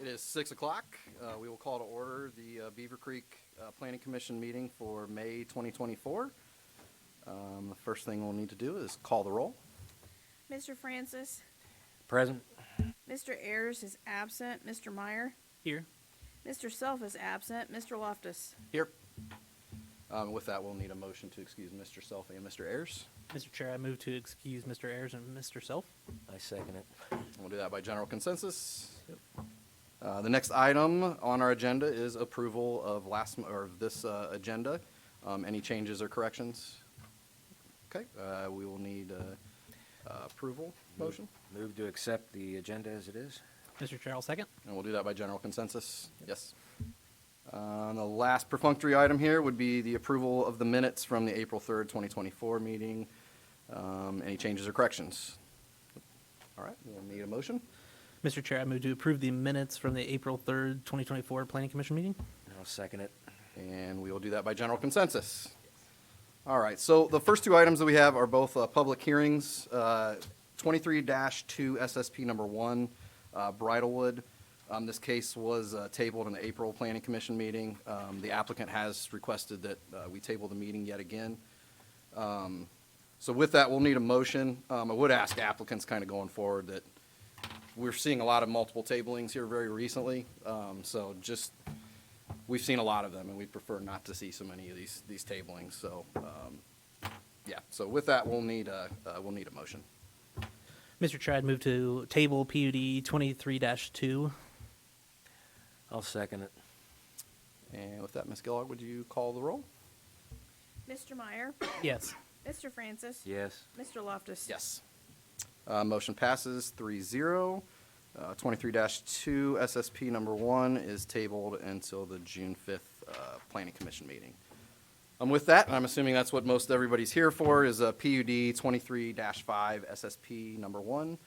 is 6 o'clock. We will call to order the Beavercreek Planning Commission meeting for May 2024. The first thing we'll need to do is call the roll. Mr. Francis. Present. Mr. Ayers is absent. Mr. Meyer. Here. Mr. Self is absent. Mr. Loftus. Here. With that, we'll need a motion to excuse Mr. Self and Mr. Ayers. Mr. Chair, I move to excuse Mr. Ayers and Mr. Self. I second it. We'll do that by general consensus. The next item on our agenda is approval of this agenda. Any changes or corrections? Okay, we will need approval motion. Move to accept the agenda as it is. Mr. Chair, I'll second. And we'll do that by general consensus. Yes. The last perfunctory item here would be the approval of the minutes from the April 3rd, 2024 meeting. Any changes or corrections? All right, we'll need a motion. Mr. Chair, I move to approve the minutes from the April 3rd, 2024 Planning Commission meeting. I'll second it. And we will do that by general consensus. All right, so the first two items that we have are both public hearings. 23-2 SSP number 1, Bridalwood. This case was tabled in the April Planning Commission meeting. The applicant has requested that we table the meeting yet again. So with that, we'll need a motion. I would ask applicants kind of going forward that we're seeing a lot of multiple tablings here very recently. So just, we've seen a lot of them and we prefer not to see so many of these tablings. So yeah, so with that, we'll need a motion. Mr. Chair, I'd move to table PUD 23-2. I'll second it. And with that, Ms. Gillard, would you call the roll? Mr. Meyer. Yes. Mr. Francis. Yes. Mr. Loftus. Yes. Motion passes 3-0. 23-2 SSP number 1 is tabled until the June 5th Planning Commission meeting. With that, and I'm assuming that's what most everybody's here for, is a PUD 23-5 SSP number 1,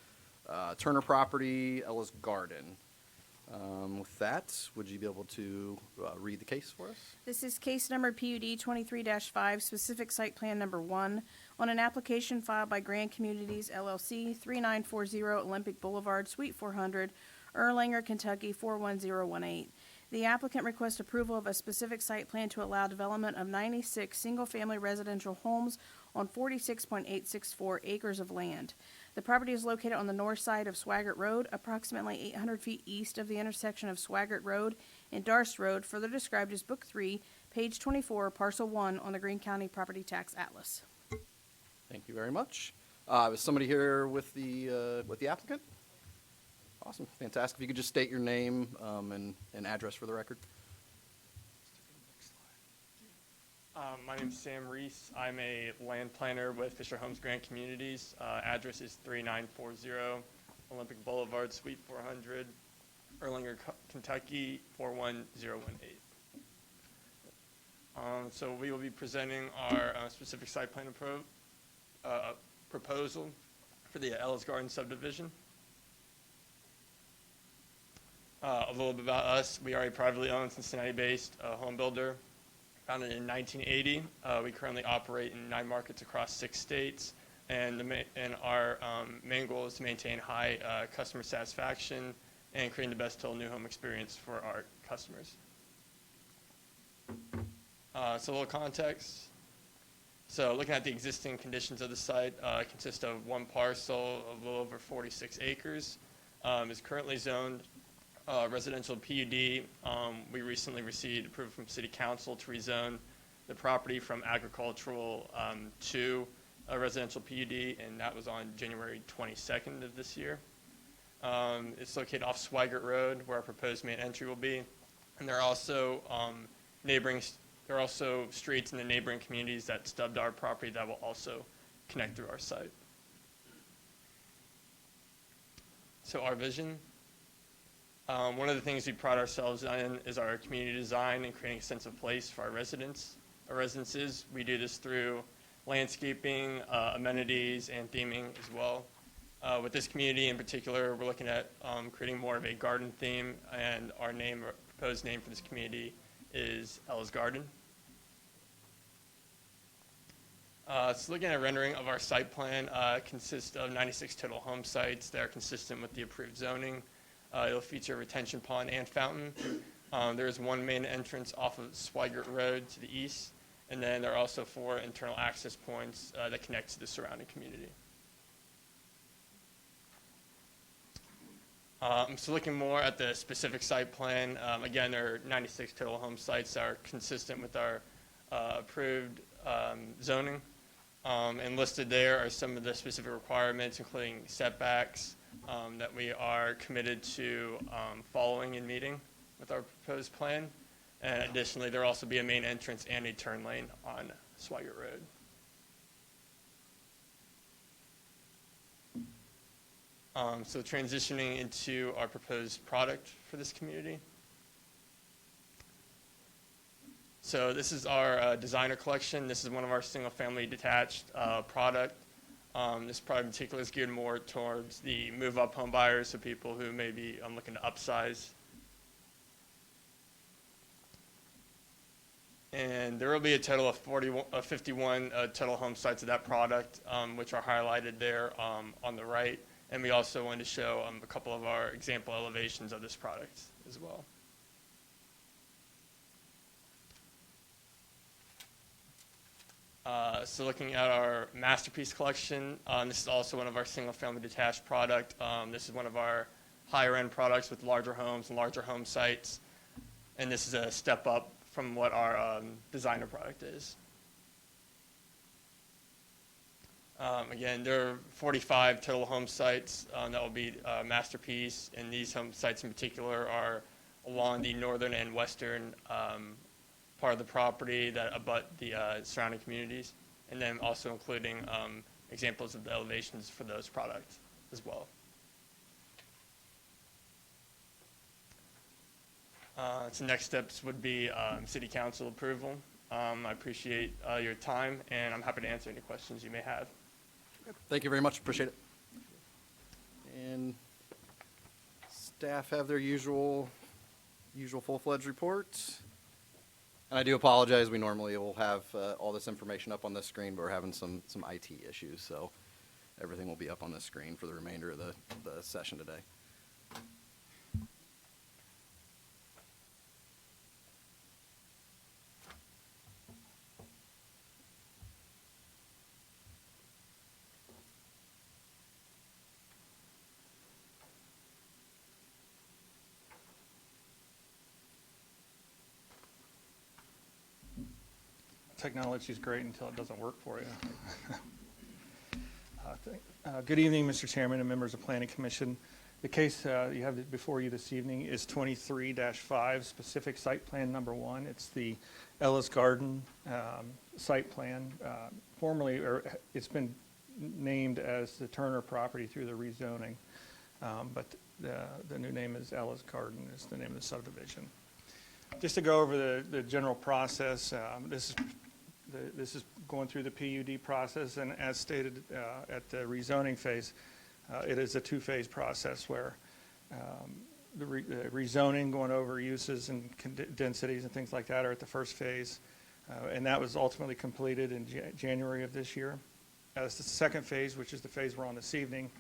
Turner Property, Ella's Garden. With that, would you be able to read the case for us? This is case number PUD 23-5, specific site plan number 1, on an application filed by Grand Communities LLC, 3940 Olympic Boulevard, Suite 400, Erlanger, Kentucky 41018. The applicant requests approval of a specific site plan to allow development of 96 single-family residential homes on 46.864 acres of land. The property is located on the north side of Swaggart Road, approximately 800 feet east of the intersection of Swaggart Road and Darst Road, further described as Book 3, page 24, Parcel 1 on the Greene County Property Tax Atlas. Thank you very much. Is somebody here with the applicant? Awesome, fantastic. If you could just state your name and address for the record. My name is Sam Reese. I'm a land planner with Fisher Homes Grand Communities. Address is 3940 Olympic Boulevard, Suite 400, Erlanger, Kentucky 41018. So we will be presenting our specific site plan proposal for the Ella's Garden subdivision. A little bit about us. We are a privately owned Cincinnati-based home builder. Founded in 1980. We currently operate in 9 markets across 6 states, and our main goal is to maintain high customer satisfaction and creating the best total new home experience for our customers. So a little context. So looking at the existing conditions of the site, consists of 1 parcel of a little over 46 acres. Is currently zoned residential PUD. We recently received approval from City Council to rezone the property from agricultural to a residential PUD, and that was on January 22nd of this year. It's located off Swaggart Road, where our proposed main entry will be, and there are also streets in the neighboring communities that stubbed our property that will also connect through our site. So our vision. One of the things we pride ourselves in is our community design and creating a sense of place for our residences. We do this through landscaping, amenities, and theming as well. With this community in particular, we're looking at creating more of a garden theme, and our proposed name for this community is Ella's Garden. So looking at a rendering of our site plan, consists of 96 total home sites that are consistent with the approved zoning. It'll feature a retention pond and fountain. There is one main entrance off of Swigert Road to the east, and then there are also 4 internal access points that connect to the surrounding community. So looking more at the specific site plan, again, there are 96 total home sites that are consistent with our approved zoning. And listed there are some of the specific requirements, including setbacks that we are committed to following and meeting with our proposed plan. And additionally, there will also be a main entrance and a turn lane on Swigert Road. So transitioning into our proposed product for this community. So this is our designer collection. This is one of our single-family detached product. This product in particular is geared more towards the move-up home buyers, so people who may be looking to upsize. And there will be a total of 51 total home sites of that product, which are highlighted there on the right. And we also wanted to show a couple of our example elevations of this product as well. So looking at our masterpiece collection, this is also one of our single-family detached product. This is one of our higher-end products with larger homes and larger home sites. And this is a step up from what our designer product is. Again, there are 45 total home sites that will be masterpiece, and these home sites in particular are along the northern and western part of the property that abut the surrounding communities, and then also including examples of the elevations for those products as well. So next steps would be City Council approval. I appreciate your time, and I'm happy to answer any questions you may have. Thank you very much. Appreciate it. And staff have their usual full-fledged report. And I do apologize. We normally will have all this information up on the screen, but we're having some IT issues, so everything will be up on the screen for the remainder of the session today. Technology is great until it doesn't work for you. Good evening, Mr. Chairman and members of Planning Commission. The case you have before you this evening is 23-5, specific site plan number 1. It's the Ellis Garden site plan. Formerly, or it's been named as the Turner property through the rezoning, but the new name is Ellis Garden is the name of the subdivision. Just to go over the general process, this is going through the PUD process, and as stated at the rezoning phase, it is a 2-phase process where the rezoning, going over uses and densities and things like that, are at the first phase, and that was ultimately completed in January of this year. As the second phase, which is the phase we're on this evening,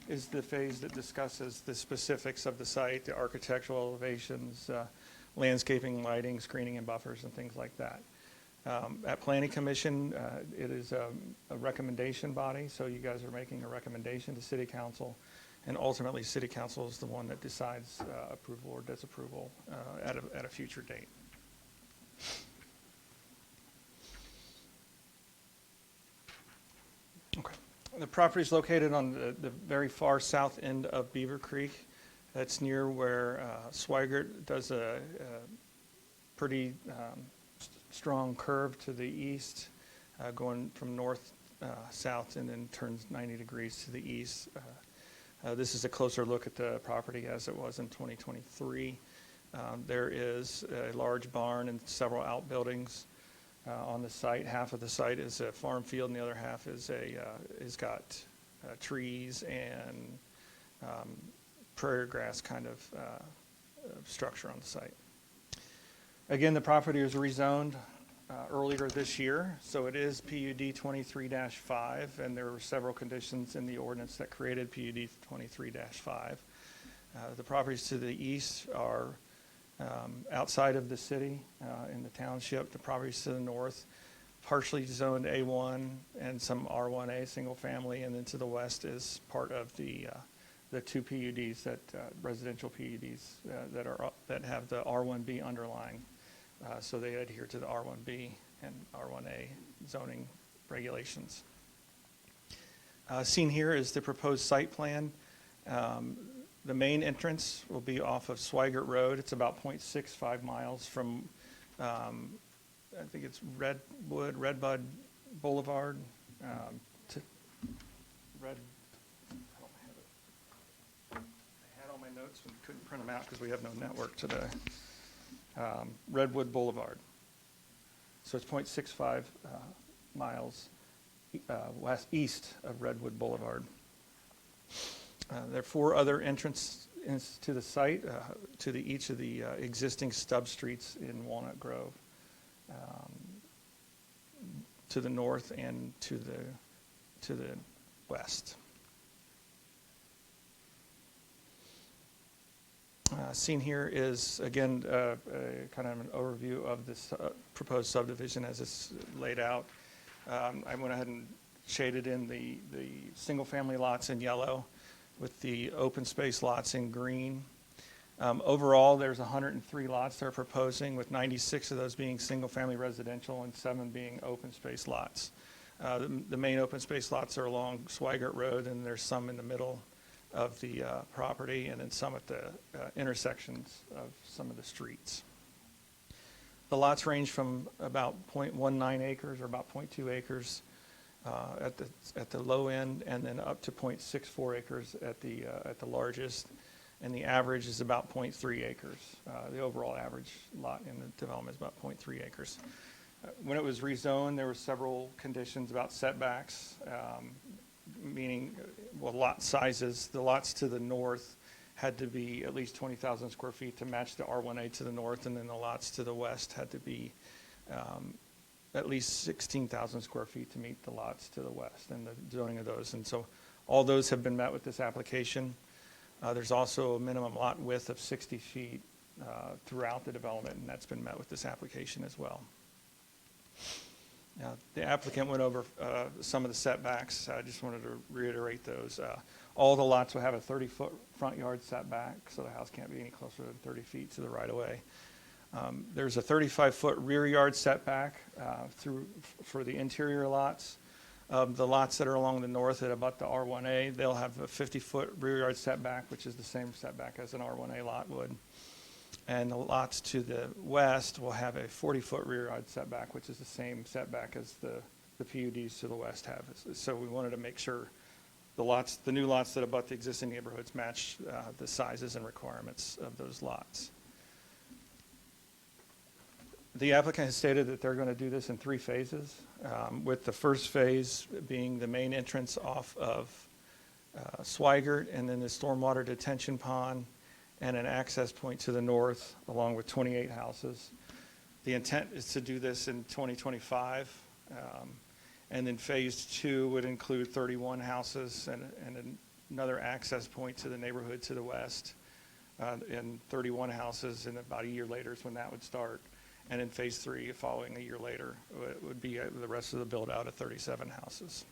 is the phase that discusses the specifics of the site, the architectural elevations, landscaping, lighting, screening, and buffers, and things like that. At Planning Commission, it is a recommendation body, so you guys are making a recommendation to City Council, and ultimately City Council is the one that decides approval or disapproval at a future date. Okay. The property is located on the very far south end of Beavercreek. That's near where Swigert does a pretty strong curve to the east, going from north south, and then turns 90 degrees to the east. This is a closer look at the property as it was in 2023. There is a large barn and several outbuildings on the site. Half of the site is a farm field, and the other half is got trees and prairie grass kind of structure on the site. Again, the property was rezoned earlier this year, so it is PUD 23-5, and there were several conditions in the ordinance that created PUD 23-5. The properties to the east are outside of the city in the township. The properties to the north, partially zoned A1 and some R1A single family, and then to the west is part of the two PUDs that residential PUDs that have the R1B underlying. So they adhere to the R1B and R1A zoning regulations. Seen here is the proposed site plan. The main entrance will be off of Swigert Road. It's about 0.65 miles from, I think it's Redbud Boulevard to Red. I had all my notes and couldn't print them out because we have no network today. Redwood Boulevard. So it's 0.65 miles east of Redwood Boulevard. There are 4 other entrances to the site, to each of the existing stub streets in Walnut Grove, to the north and to the west. Seen here is, again, kind of an overview of this proposed subdivision as it's laid out. I went ahead and shaded in the single-family lots in yellow with the open space lots in green. Overall, there's 103 lots they're proposing, with 96 of those being single-family residential and 7 being open space lots. The main open space lots are along Swigert Road, and there's some in the middle of the property, and then some at the intersections of some of the streets. The lots range from about 0.19 acres or about 0.2 acres at the low end, and then up to 0.64 acres at the largest, and the average is about 0.3 acres. The overall average lot in the development is about 0.3 acres. When it was rezoned, there were several conditions about setbacks, meaning, well, lot sizes. The lots to the north had to be at least 20,000 square feet to match the R1A to the north, and then the lots to the west had to be at least 16,000 square feet to meet the lots to the west and the zoning of those. And so all those have been met with this application. There's also a minimum lot width of 60 feet throughout the development, and that's been met with this application as well. Now, the applicant went over some of the setbacks. I just wanted to reiterate those. All the lots will have a 30-foot front yard setback, so the house can't be any closer than 30 feet to the right-of-way. There's a 35-foot rear yard setback for the interior lots. The lots that are along the north that abut the R1A, they'll have a 50-foot rear yard setback, which is the same setback as an R1A lot would. And the lots to the west will have a 40-foot rear yard setback, which is the same setback as the PUDs to the west have. So we wanted to make sure the new lots that abut the existing neighborhoods match the sizes and requirements of those lots. The applicant has stated that they're going to do this in 3 phases, with the first phase being the main entrance off of Swigert, and then the stormwater detention pond, and an access point to the north, along with 28 houses. The intent is to do this in 2025, and then phase 2 would include 31 houses and another access point to the neighborhood to the west, and 31 houses, and about a year later is when that would start. And in phase 3, following a year later, it would be the rest of the build-out of 37 houses.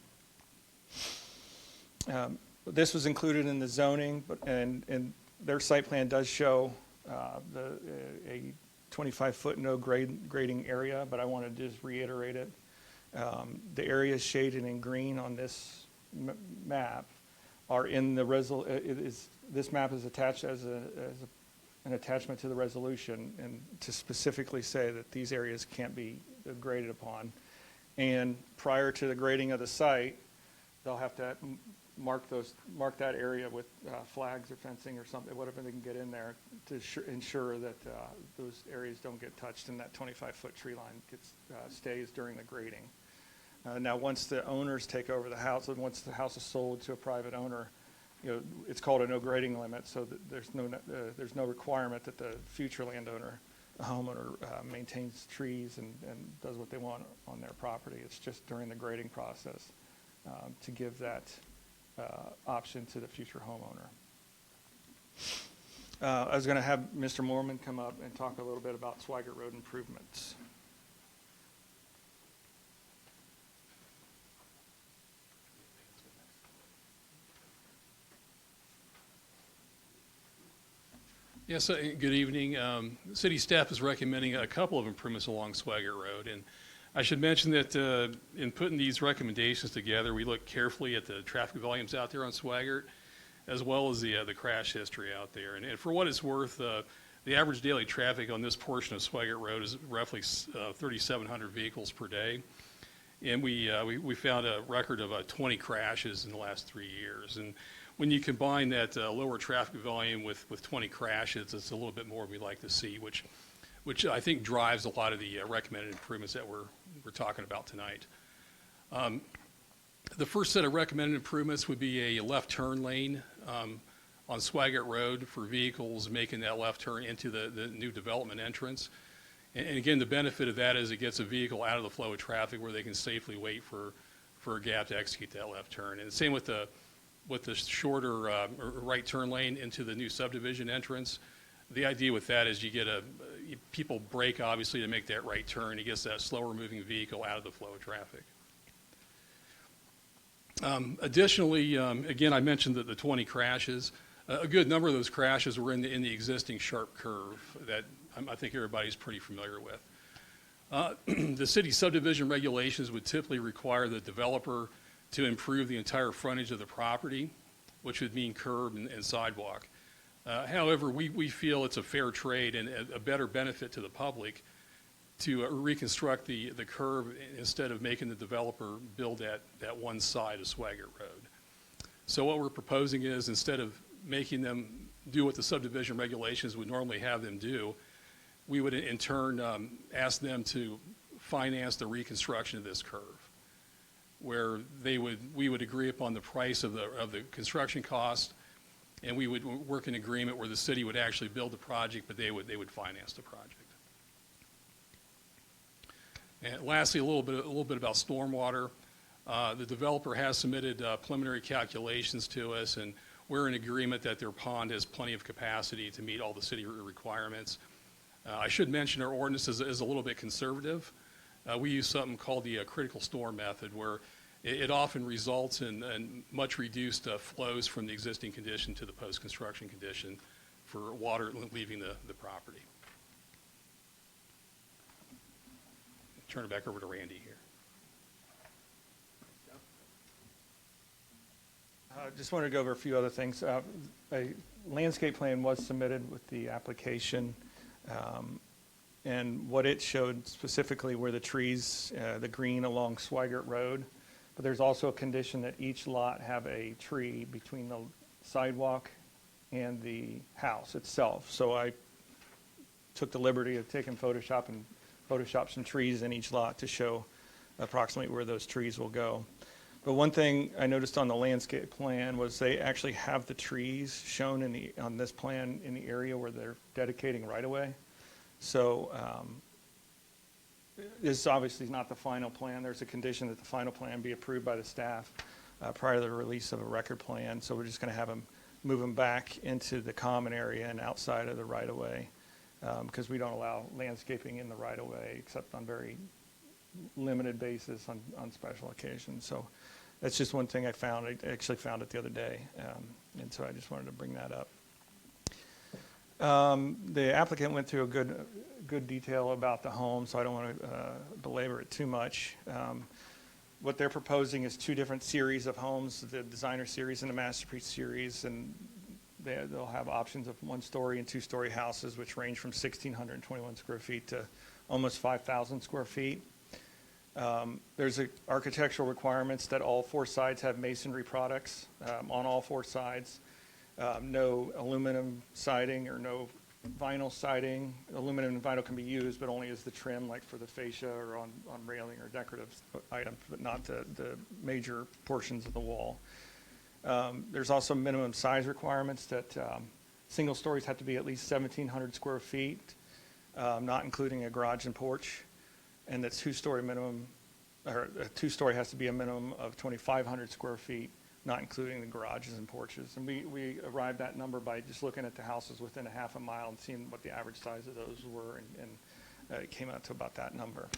This was included in the zoning, and their site plan does show a 25-foot no grading area, but I want to just reiterate it. The areas shaded in green on this map are in the this map is attached as an attachment to the resolution, and to specifically say that these areas can't be graded upon. And prior to the grading of the site, they'll have to mark that area with flags or fencing or something, whatever they can get in there to ensure that those areas don't get touched and that 25-foot tree line stays during the grading. Now, once the owners take over the house, and once the house is sold to a private owner, it's called a no grading limit, so that there's no requirement that the future landowner, the homeowner, maintains trees and does what they want on their property. It's just during the grading process to give that option to the future homeowner. I was going to have Mr. Moorman come up and talk a little bit about Swigert Road improvements. Yes, good evening. City staff is recommending a couple of improvements along Swigert Road. And I should mention that in putting these recommendations together, we look carefully at the traffic volumes out there on Swigert, as well as the crash history out there. And for what it's worth, the average daily traffic on this portion of Swigert Road is roughly 3,700 vehicles per day. And we found a record of 20 crashes in the last 3 years. And when you combine that lower traffic volume with 20 crashes, it's a little bit more we'd like to see, which I think drives a lot of the recommended improvements that we're talking about tonight. The first set of recommended improvements would be a left turn lane on Swigert Road for vehicles making that left turn into the new development entrance. And again, the benefit of that is it gets a vehicle out of the flow of traffic where they can safely wait for a gap to execute that left turn. And same with the shorter right turn lane into the new subdivision entrance. The idea with that is you get people brake obviously to make that right turn. It gets that slower moving vehicle out of the flow of traffic. Additionally, again, I mentioned that the 20 crashes. A good number of those crashes were in the existing sharp curve that I think everybody's pretty familiar with. The city subdivision regulations would typically require the developer to improve the entire frontage of the property, which would mean curb and sidewalk. However, we feel it's a fair trade and a better benefit to the public to reconstruct the curb instead of making the developer build that one side of Swigert Road. So what we're proposing is instead of making them do what the subdivision regulations would normally have them do, we would in turn ask them to finance the reconstruction of this curve, where we would agree upon the price of the construction cost, and we would work an agreement where the city would actually build the project, but they would finance the project. And lastly, a little bit about stormwater. The developer has submitted preliminary calculations to us, and we're in agreement that their pond has plenty of capacity to meet all the city requirements. I should mention our ordinance is a little bit conservative. We use something called the critical storm method, where it often results in much reduced flows from the existing condition to the post-construction condition for water leaving the property. Turn it back over to Randy here. Just wanted to go over a few other things. A landscape plan was submitted with the application, and what it showed specifically were the trees, the green along Swigert Road. But there's also a condition that each lot have a tree between the sidewalk and the house itself. So I took the liberty of taking Photoshop and Photoshop some trees in each lot to show approximately where those trees will go. But one thing I noticed on the landscape plan was they actually have the trees shown on this plan in the area where they're dedicating right-of-way. So this obviously is not the final plan. There's a condition that the final plan be approved by the staff prior to the release of a record plan. So we're just going to have them move them back into the common area and outside of the right-of-way because we don't allow landscaping in the right-of-way except on very limited basis on special occasions. So that's just one thing I found. I actually found it the other day, and so I just wanted to bring that up. The applicant went through a good detail about the home, so I don't want to belabor it too much. What they're proposing is two different series of homes, the designer series and the masterpiece series, and they'll have options of one-story and two-story houses, which range from 1,621 square feet to almost 5,000 square feet. There's architectural requirements that all four sides have masonry products on all four sides. No aluminum siding or no vinyl siding. Aluminum and vinyl can be used, but only as the trim, like for the fascia or on railing or decorative items, but not the major portions of the wall. There's also minimum size requirements that single stories have to be at least 1,700 square feet, not including a garage and porch. And the two-story minimum, or a two-story has to be a minimum of 2,500 square feet not including the garages and porches. And we arrived at that number by just looking at the houses within a half a mile and seeing what the average size of those were, and it came out to about that number.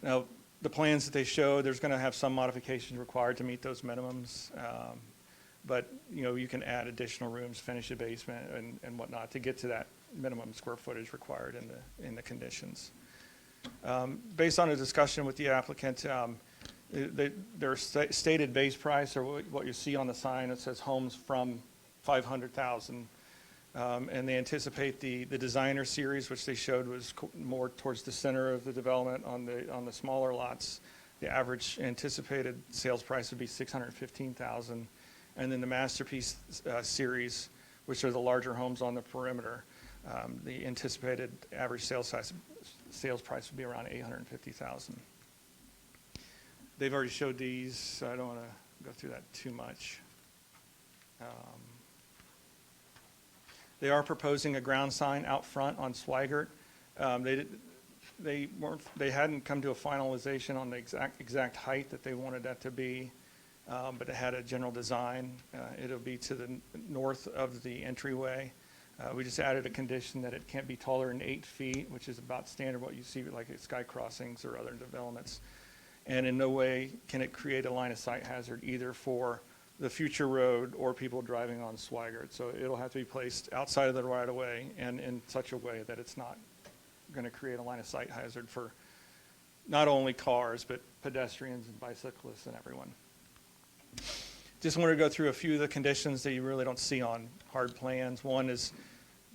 Now, the plans that they show, there's going to have some modifications required to meet those minimums. But, you know, you can add additional rooms, finish the basement and whatnot to get to that minimum square footage required in the conditions. Based on a discussion with the applicant, their stated base price, or what you see on the sign, it says homes from 500,000. And they anticipate the designer series, which they showed was more towards the center of the development on the smaller lots. The average anticipated sales price would be 615,000. And then the masterpiece series, which are the larger homes on the perimeter, the anticipated average sales price would be around 850,000. They've already showed these, so I don't want to go through that too much. They are proposing a ground sign out front on Swigert. They hadn't come to a finalization on the exact height that they wanted that to be, but it had a general design. It'll be to the north of the entryway. We just added a condition that it can't be taller than 8 feet, which is about standard what you see like at sky crossings or other developments. And in no way can it create a line of sight hazard either for the future road or people driving on Swigert. So it'll have to be placed outside of the right of way and in such a way that it's not going to create a line of sight hazard for not only cars, but pedestrians and bicyclists and everyone. Just wanted to go through a few of the conditions that you really don't see on hard plans. One is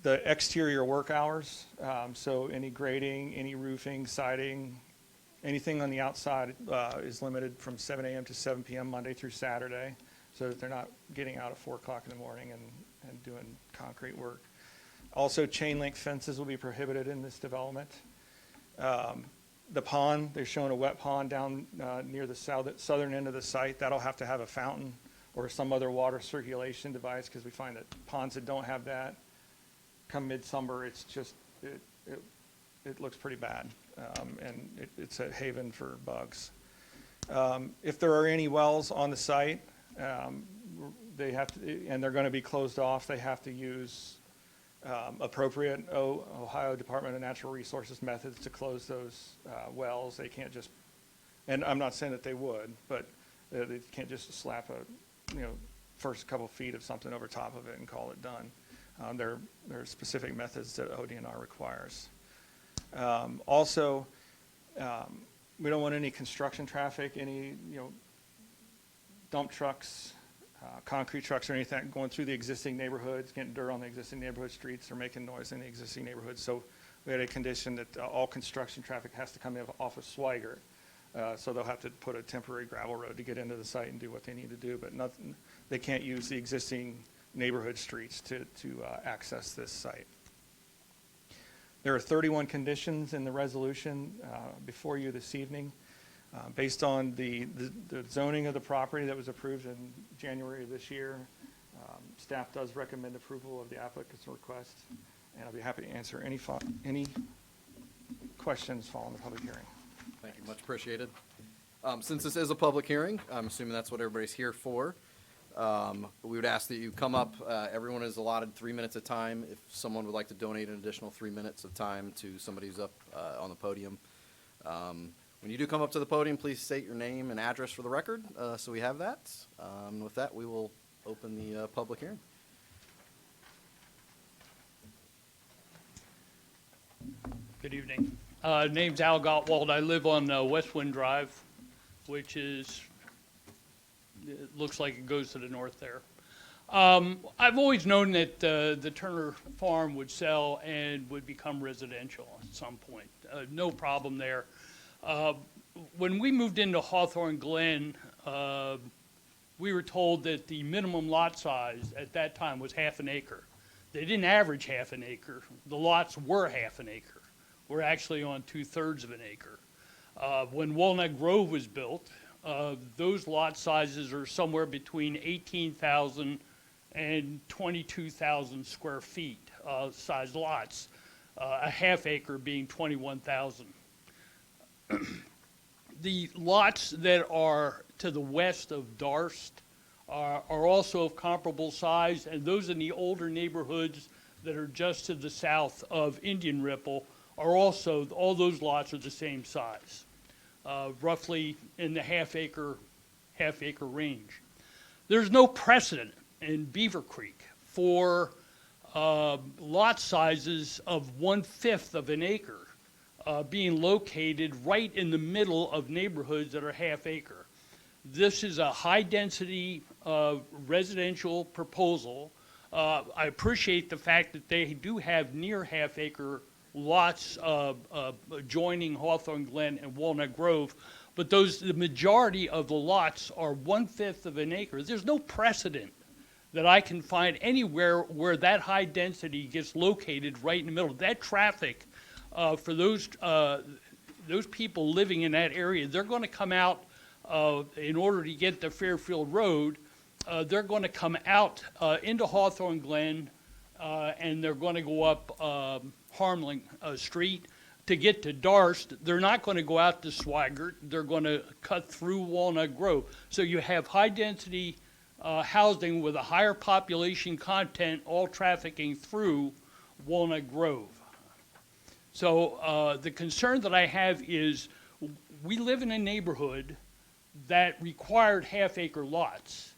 the exterior work hours. So any grading, any roofing, siding, anything on the outside is limited from 7 a.m. to 7 p.m. Monday through Saturday, so that they're not getting out at 4 o'clock in the morning and doing concrete work. Also, chain link fences will be prohibited in this development. The pond, they're showing a wet pond down near the southern end of the site. That'll have to have a fountain or some other water circulation device, because we find that ponds that don't have that, come midsummer, it's just, it looks pretty bad, and it's a haven for bugs. If there are any wells on the site, they have to, and they're going to be closed off, they have to use appropriate Ohio Department of Natural Resources methods to close those wells. They can't just, and I'm not saying that they would, but they can't just slap a, first couple feet of something over top of it and call it done. There are specific methods that ODNR requires. Also, we don't want any construction traffic, any dump trucks, concrete trucks or anything going through the existing neighborhoods, getting dirt on the existing neighborhood streets or making noise in the existing neighborhoods. So we had a condition that all construction traffic has to come in off of Swigert. So they'll have to put a temporary gravel road to get into the site and do what they need to do, but nothing, they can't use the existing neighborhood streets to access this site. There are 31 conditions in the resolution before you this evening. Based on the zoning of the property that was approved in January of this year, staff does recommend approval of the applicant's request, and I'll be happy to answer any questions following the public hearing. Thank you, much appreciated. Since this is a public hearing, I'm assuming that's what everybody's here for. We would ask that you come up. Everyone is allotted 3 minutes of time. If someone would like to donate an additional 3 minutes of time to somebody who's up on the podium. When you do come up to the podium, please state your name and address for the record, so we have that. With that, we will open the public hearing. Good evening. Name's Al Gottwald. I live on Westwind Drive, which is, it looks like it goes to the north there. I've always known that the Turner Farm would sell and would become residential at some point. No problem there. When we moved into Hawthorne Glen, we were told that the minimum lot size at that time was half an acre. They didn't average half an acre. The lots were half an acre. We're actually on 2/3 of an acre. When Walnut Grove was built, those lot sizes are somewhere between 18,000 and 22,000 square feet size lots, a half acre being 21,000. The lots that are to the west of Darst are also of comparable size, and those in the older neighborhoods that are just to the south of Indian Ripple are also, all those lots are the same size, roughly in the half acre range. There's no precedent in Beavercreek for lot sizes of 1/5 of an acre being located right in the middle of neighborhoods that are half acre. This is a high-density residential proposal. I appreciate the fact that they do have near half-acre lots adjoining Hawthorne Glen and Walnut Grove, but the majority of the lots are 1/5 of an acre. There's no precedent that I can find anywhere where that high density gets located right in the middle. That traffic for those people living in that area, they're going to come out in order to get to Fairfield Road. They're going to come out into Hawthorne Glen, and they're going to go up Harmling Street to get to Darst. They're not going to go out to Swigert. They're going to cut through Walnut Grove. So you have high-density housing with a higher population content, all trafficking through Walnut Grove. So the concern that I have is we live in a neighborhood that required half-acre lots.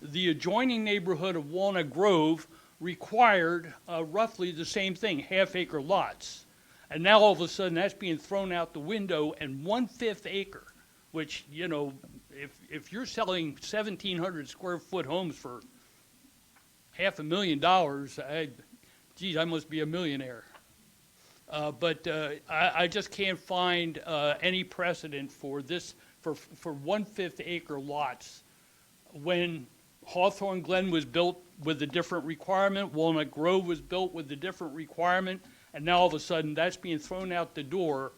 The adjoining neighborhood of Walnut Grove required roughly the same thing, half-acre lots. And now all of a sudden that's being thrown out the window, and 1/5 acre, which, you know, if you're selling 1,700 square foot homes for $500,000, geez, I must be a millionaire. But I just can't find any precedent for this, for 1/5 acre lots. When Hawthorne Glen was built with a different requirement, Walnut Grove was built with a different requirement, and now all of a sudden that's being thrown out the door.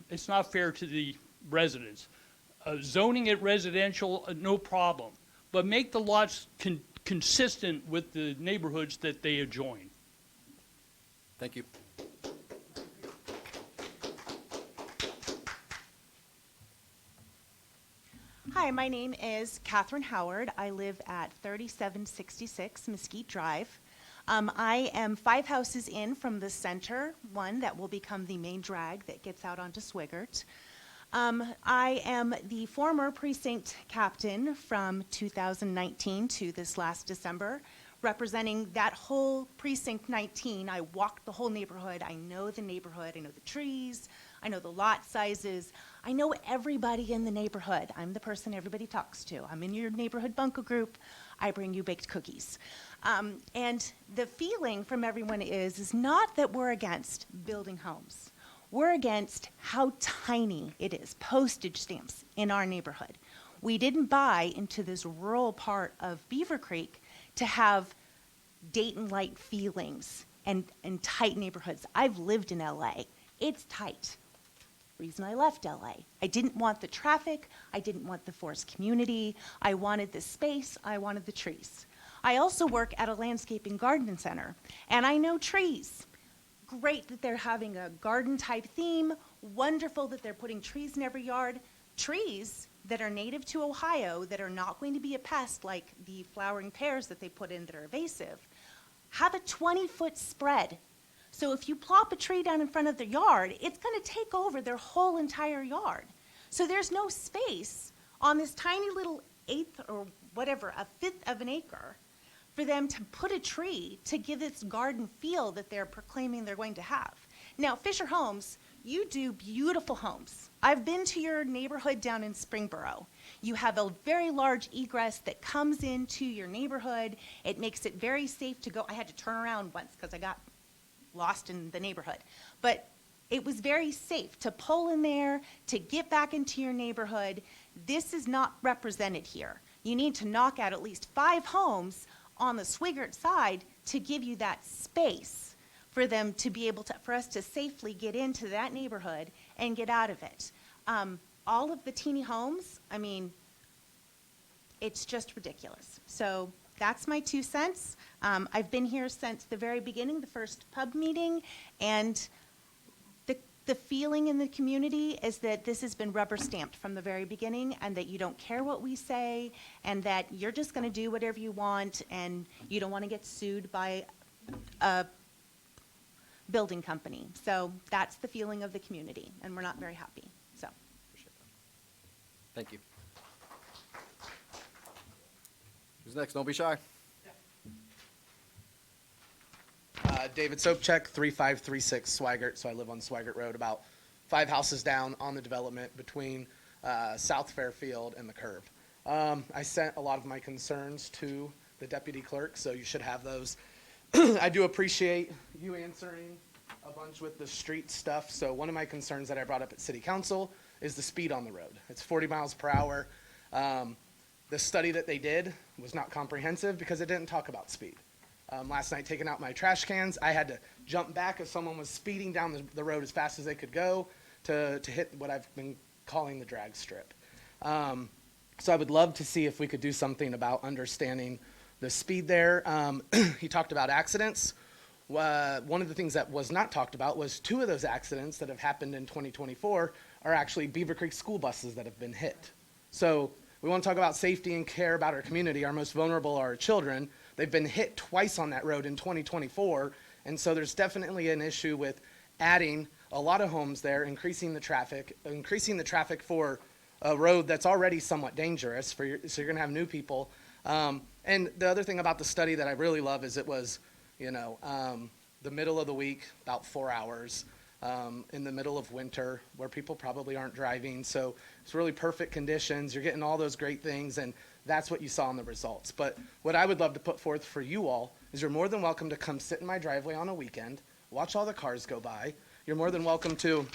It's not fair to the residents. Zoning it residential, no problem, but make the lots consistent with the neighborhoods that they adjoin. Thank you. Hi, my name is Catherine Howard. I live at 3766 Mesquite Drive. I am 5 houses in from the center one that will become the main drag that gets out onto Swigert. I am the former precinct captain from 2019 to this last December, representing that whole precinct 19. I walked the whole neighborhood. I know the neighborhood. I know the trees. I know the lot sizes. I know everybody in the neighborhood. I'm the person everybody talks to. I'm in your neighborhood bunko group. I bring you baked cookies. And the feeling from everyone is not that we're against building homes. We're against how tiny it is, postage stamps in our neighborhood. We didn't buy into this rural part of Beavercreek to have Dayton-like feelings and tight neighborhoods. I've lived in LA. It's tight. Reason I left LA. I didn't want the traffic. I didn't want the forced community. I wanted the space. I wanted the trees. I also work at a landscaping garden center, and I know trees. Great that they're having a garden-type theme. Wonderful that they're putting trees in every yard. Trees that are native to Ohio, that are not going to be a pest like the flowering pears that they put in that are invasive, have a 20-foot spread. So if you plop a tree down in front of their yard, it's going to take over their whole entire yard. So there's no space on this tiny little 1/8 or whatever, 1/5 of an acre, for them to put a tree to give this garden feel that they're proclaiming they're going to have. Now, Fisher Homes, you do beautiful homes. I've been to your neighborhood down in Springboro. You have a very large egress that comes into your neighborhood. It makes it very safe to go. I had to turn around once because I got lost in the neighborhood. But it was very safe to pull in there, to get back into your neighborhood. This is not represented here. You need to knock out at least 5 homes on the Swigert side to give you that space for them to be able to, for us to safely get into that neighborhood and get out of it. All of the teeny homes, I mean, it's just ridiculous. So that's my 2 cents. I've been here since the very beginning, the first pub meeting, and The feeling in the community is that this has been rubber stamped from the very beginning, and that you don't care what we say, and that you're just going to do whatever you want, and you don't want to get sued by a building company. So that's the feeling of the community, and we're not very happy. So. Thank you. Who's next? Don't be shy. David Sopchek, 3536 Swigert. So I live on Swigert Road, about 5 houses down on the development between South Fairfield and the curve. I sent a lot of my concerns to the deputy clerk, so you should have those. I do appreciate you answering a bunch with the street stuff. So one of my concerns that I brought up at City Council is the speed on the road. It's 40 miles per hour. The study that they did was not comprehensive because it didn't talk about speed. Last night, taking out my trash cans, I had to jump back if someone was speeding down the road as fast as they could go to hit what I've been calling the drag strip. So I would love to see if we could do something about understanding the speed there. He talked about accidents. One of the things that was not talked about was 2 of those accidents that have happened in 2024 are actually Beavercreek school buses that have been hit. So we want to talk about safety and care about our community. Our most vulnerable are our children. They've been hit twice on that road in 2024, and so there's definitely an issue with adding a lot of homes there, increasing the traffic for a road that's already somewhat dangerous. So you're going to have new people. And the other thing about the study that I really love is it was, the middle of the week, about 4 hours, in the middle of winter where people probably aren't driving. So it's really perfect conditions. You're getting all those great things, and that's what you saw in the results. But what I would love to put forth for you all is you're more than welcome to come sit in my driveway on a weekend, watch all the cars go by. You're more than welcome to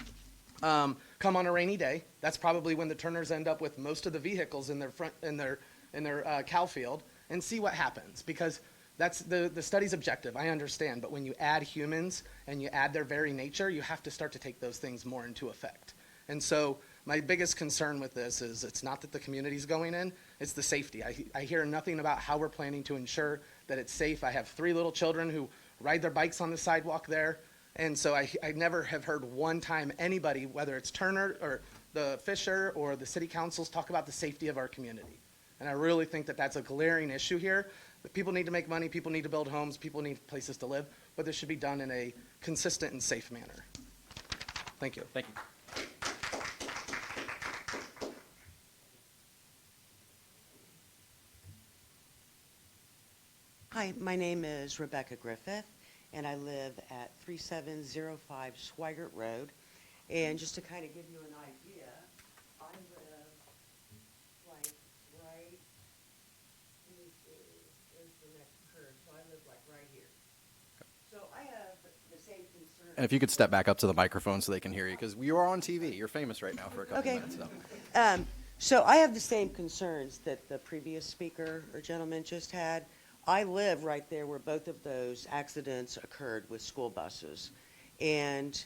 come on a rainy day. That's probably when the Turners end up with most of the vehicles in their cow field, and see what happens, because that's the study's objective. I understand, but when you add humans and you add their very nature, you have to start to take those things more into effect. And so my biggest concern with this is it's not that the community's going in, it's the safety. I hear nothing about how we're planning to ensure that it's safe. I have 3 little children who ride their bikes on the sidewalk there, and so I never have heard one time anybody, whether it's Turner or the Fisher or the city councils, talk about the safety of our community. And I really think that that's a glaring issue here. That people need to make money, people need to build homes, people need places to live, but this should be done in a consistent and safe manner. Thank you. Thank you. Hi, my name is Rebecca Griffith, and I live at 3705 Swigert Road. And just to kind of give you an idea, I live like right, let me see, there's the next curve, so I live like right here. So I have the same concern. And if you could step back up to the microphone so they can hear you, because you are on TV. You're famous right now for a couple Okay. minutes. So I have the same concerns that the previous speaker or gentleman just had. I live right there where both of those accidents occurred with school buses. And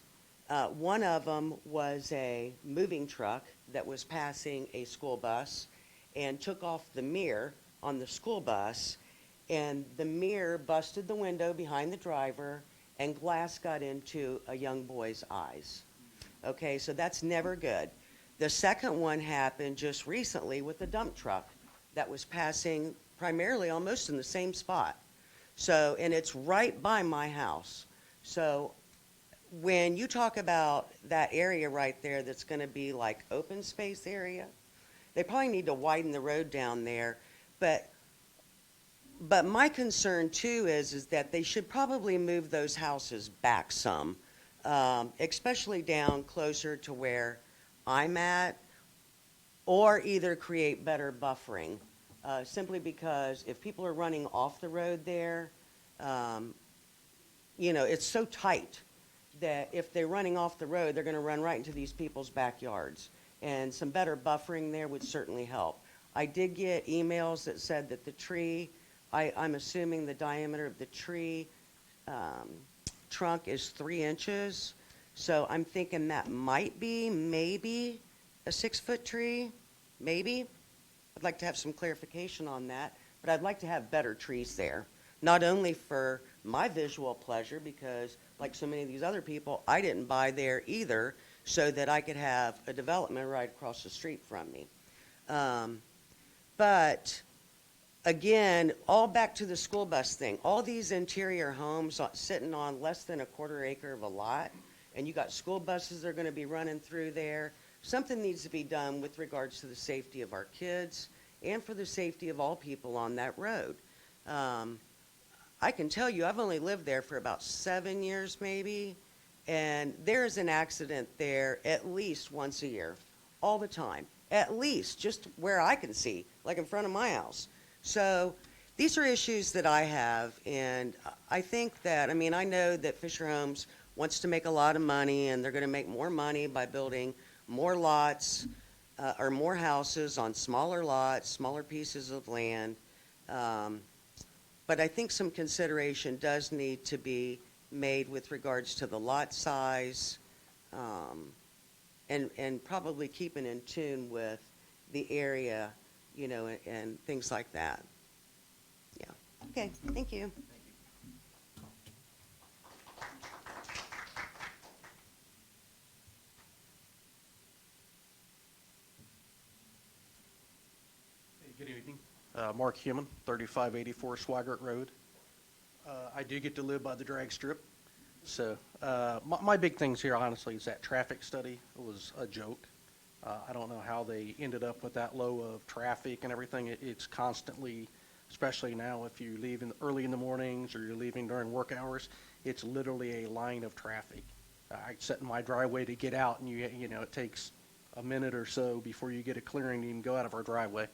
one of them was a moving truck that was passing a school bus and took off the mirror on the school bus, and the mirror busted the window behind the driver, and glass got into a young boy's eyes. Okay, so that's never good. The second one happened just recently with a dump truck that was passing primarily almost in the same spot. So, and it's right by my house. So when you talk about that area right there that's going to be like open space area, they probably need to widen the road down there. But my concern too is that they should probably move those houses back some, especially down closer to where I'm at, or either create better buffering. Simply because if people are running off the road there, it's so tight that if they're running off the road, they're going to run right into these people's backyards. And some better buffering there would certainly help. I did get emails that said that the tree, I'm assuming the diameter of the tree trunk is 3 inches. So I'm thinking that might be maybe a 6-foot tree, maybe. I'd like to have some clarification on that, but I'd like to have better trees there. Not only for my visual pleasure, because like so many of these other people, I didn't buy there either so that I could have a development right across the street from me. But again, all back to the school bus thing. All these interior homes sitting on less than a quarter acre of a lot, and you got school buses that are going to be running through there. Something needs to be done with regards to the safety of our kids and for the safety of all people on that road. I can tell you, I've only lived there for about 7 years maybe, and there's an accident there at least once a year, all the time. At least, just where I can see, like in front of my house. So these are issues that I have, and I think that, I mean, I know that Fisher Homes wants to make a lot of money, and they're going to make more money by building more lots or more houses on smaller lots, smaller pieces of land. But I think some consideration does need to be made with regards to the lot size, and probably keeping in tune with the area, you know, and things like that. Yeah. Okay, thank you. Hey, good evening. Mark Human, 3584 Swigert Road. I do get to live by the drag strip. So my big things here, honestly, is that traffic study was a joke. I don't know how they ended up with that low of traffic and everything. It's constantly, especially now if you leave early in the mornings or you're leaving during work hours, it's literally a line of traffic. I sit in my driveway to get out, and you know, it takes a minute or so before you get a clearing to even go out of our driveway.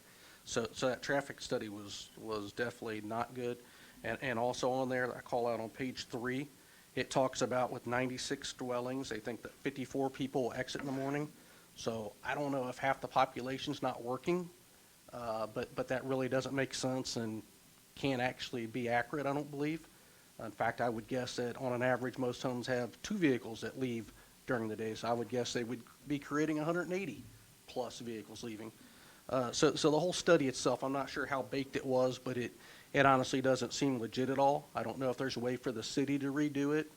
So that traffic study was definitely not good. And also on there, I call out on page 3, it talks about with 96 dwellings, they think that 54 people will exit in the morning. So I don't know if half the population's not working, but that really doesn't make sense and can't actually be accurate, I don't believe. In fact, I would guess that on an average, most homes have 2 vehicles that leave during the day. So I would guess they would be creating 180 plus vehicles leaving. So the whole study itself, I'm not sure how baked it was, but it honestly doesn't seem legit at all. I don't know if there's a way for the city to redo it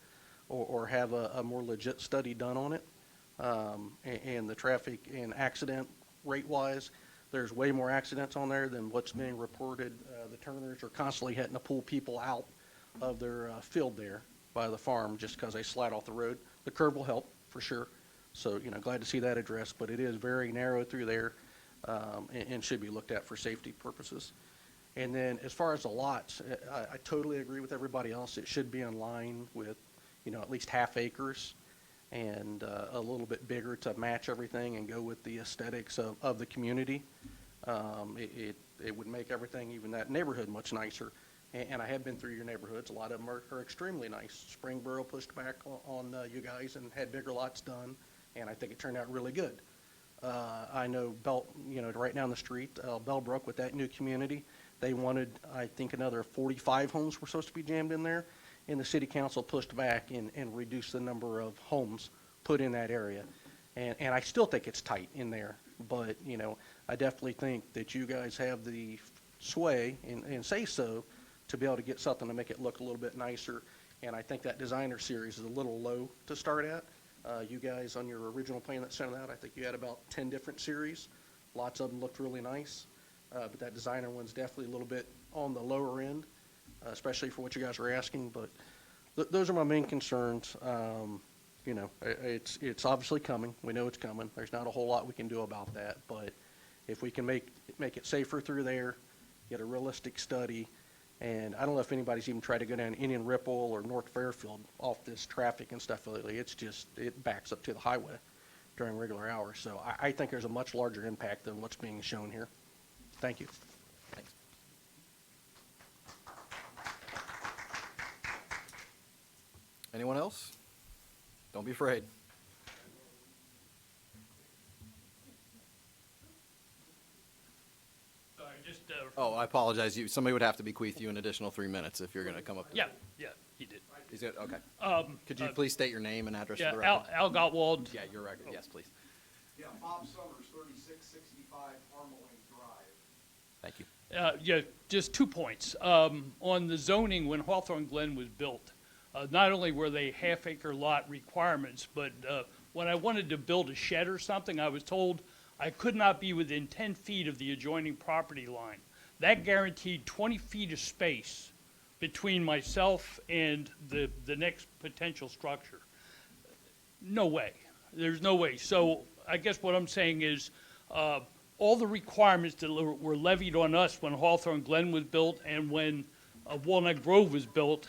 or have a more legit study done on it. And the traffic and accident rate-wise, there's way more accidents on there than what's being reported. The Turners are constantly having to pull people out of their field there by the farm just because they slide off the road. The curb will help, for sure. So, you know, glad to see that addressed, but it is very narrow through there. And should be looked at for safety purposes. And then as far as the lots, I totally agree with everybody else. It should be in line with, you know, at least half acres and a little bit bigger to match everything and go with the aesthetics of the community. It would make everything, even that neighborhood, much nicer. And I have been through your neighborhoods. A lot of them are extremely nice. Springboro pushed back on you guys and had bigger lots done, and I think it turned out really good. I know right down the street, Bellbrook with that new community, they wanted, I think, another 45 homes were supposed to be jammed in there, and the city council pushed back and reduced the number of homes put in that area. And I still think it's tight in there, but, you know, I definitely think that you guys have the sway and say so to be able to get something to make it look a little bit nicer. And I think that designer series is a little low to start at. You guys, on your original plan that sent out, I think you had about 10 different series. Lots of them looked really nice, but that designer one's definitely a little bit on the lower end, especially for what you guys are asking. But those are my main concerns. You know, it's obviously coming. We know it's coming. There's not a whole lot we can do about that. But if we can make it safer through there, get a realistic study. And I don't know if anybody's even tried to go down Indian Ripple or North Fairfield off this traffic and stuff lately. It's just, it backs up to the highway during regular hours. So I think there's a much larger impact than what's being shown here. Thank you. Thanks. Anyone else? Don't be afraid. Oh, I apologize. Somebody would have to bequeath you an additional 3 minutes if you're going to come up. Yeah, he did. He's good? Okay. Could you please state your name and address for Yeah, the record? Al Gottwald. Yeah, your record. Yes, please. Yeah, Bob Summers, 3665 Harmeling Drive. Thank you. Yeah, just 2 points. On the zoning, when Hawthorne Glen was built, Not only were they half-acre lot requirements, but when I wanted to build a shed or something, I was told I could not be within 10 feet of the adjoining property line. That guaranteed 20 feet of space between myself and the next potential structure. No way. There's no way. So I guess what I'm saying is all the requirements that were levied on us when Hawthorne Glen was built and when Walnut Grove was built,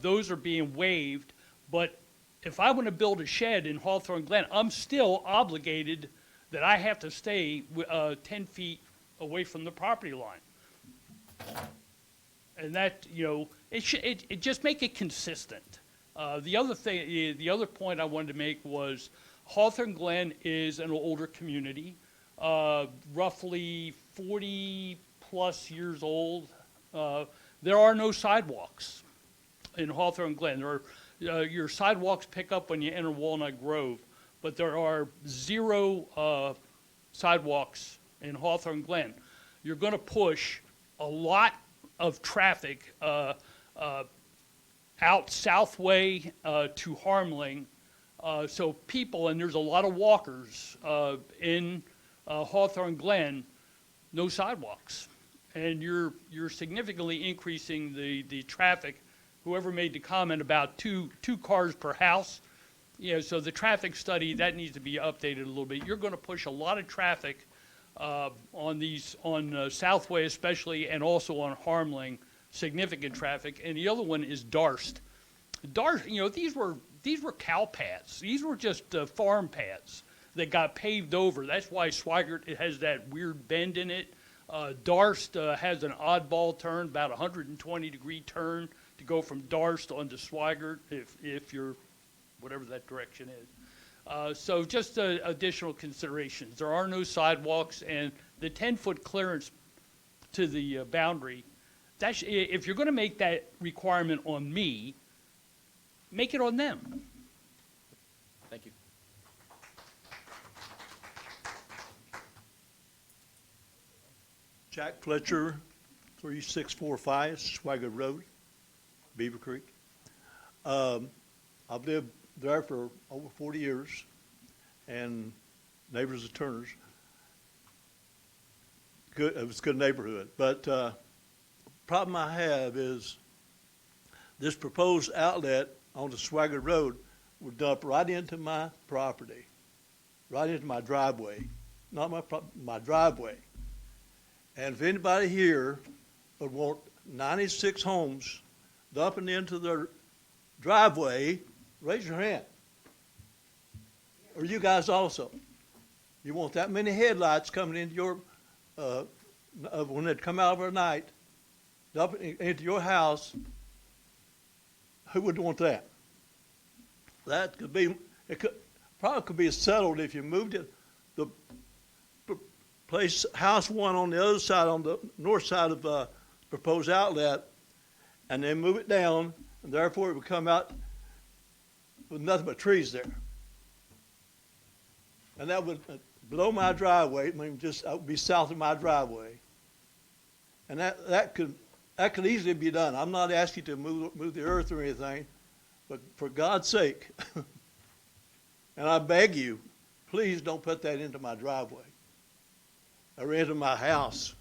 those are being waived. But if I want to build a shed in Hawthorne Glen, I'm still obligated that I have to stay 10 feet away from the property line. And that, you know, it just make it consistent. The other point I wanted to make was Hawthorne Glen is an older community, roughly 40-plus years old. There are no sidewalks in Hawthorne Glen. Your sidewalks pick up when you enter Walnut Grove, but there are 0 sidewalks in Hawthorne Glen. You're going to push a lot of traffic out Southway to Harmling. So people, and there's a lot of walkers in Hawthorne Glen, no sidewalks. And you're significantly increasing the traffic. Whoever made the comment about two cars per house, you know, so the traffic study, that needs to be updated a little bit. You're going to push a lot of traffic on Southway especially, and also on Harmling, significant traffic. And the other one is Darst. Darst, you know, these were cow paths. These were just farm paths that got paved over. That's why Swigert, it has that weird bend in it. Darst has an oddball turn, about a 120-degree turn to go from Darst onto Swigert if you're whatever that direction is. So just additional considerations. There are no sidewalks, and the 10-foot clearance to the boundary, if you're going to make that requirement on me, make it on them. Thank you. Jack Fletcher, 3645 Swigert Road, Beavercreek. I've lived there for over 40 years, and neighbors of Turner's. Good, it was a good neighborhood. But problem I have is this proposed outlet on the Swigert Road would dump right into my property, right into my driveway, not my driveway. And if anybody here would want 96 homes dumping into their driveway, raise your hand. Or you guys also. You want that many headlights coming into your, when they come out overnight, dumping into your house, who would want that? That could be, probably could be settled if you moved it, the place, house one on the other side, on the north side of the proposed outlet, and then move it down, and therefore it would come out with nothing but trees there. And that would, below my driveway, I mean, just be south of my driveway. And that could easily be done. I'm not asking you to move the earth or anything, but for God's sake, and I beg you, please don't put that into my driveway or into my house.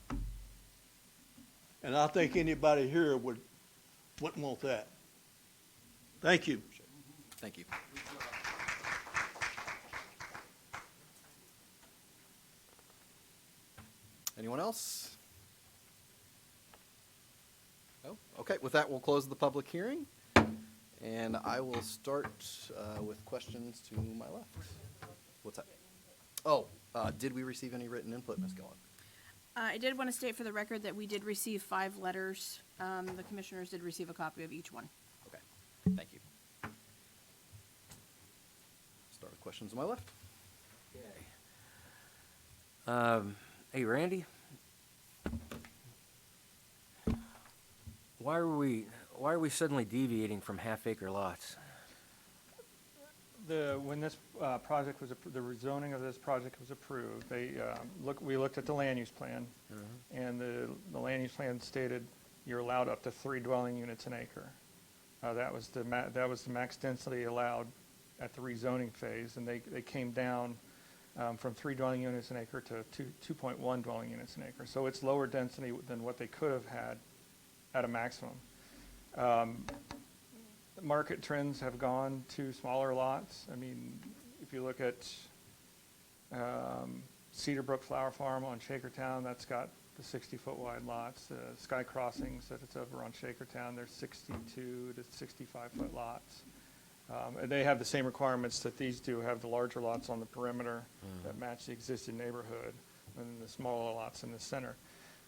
And I think anybody here wouldn't want that. Thank you. Thank you. Anyone else? No? Okay, with that, we'll close the public hearing. And I will start with questions to my left. What's that? Oh, did we receive any written input, Ms. Gillen? I did want to state for the record that we did receive 5 letters. The commissioners did receive a copy of each one. Okay, thank you. Start with questions to my left. Hey, Randy? Why are we suddenly deviating from half-acre lots? When this project was, the rezoning of this project was approved, we looked at the land use plan, and the land use plan stated you're allowed up to 3 dwelling units an acre. That was the max density allowed at the rezoning phase, and they came down from 3 dwelling units an acre to 2.1 dwelling units an acre. So it's lower density than what they could have had at a maximum. Market trends have gone to smaller lots. I mean, if you look at Cedar Brook Flower Farm on Shakertown, that's got the 60-foot wide lots. Sky Crossings, that it's over on Shakertown, they're 62 to 65-foot lots. And they have the same requirements that these do, have the larger lots on the perimeter that match the existing neighborhood, and the smaller lots in the center.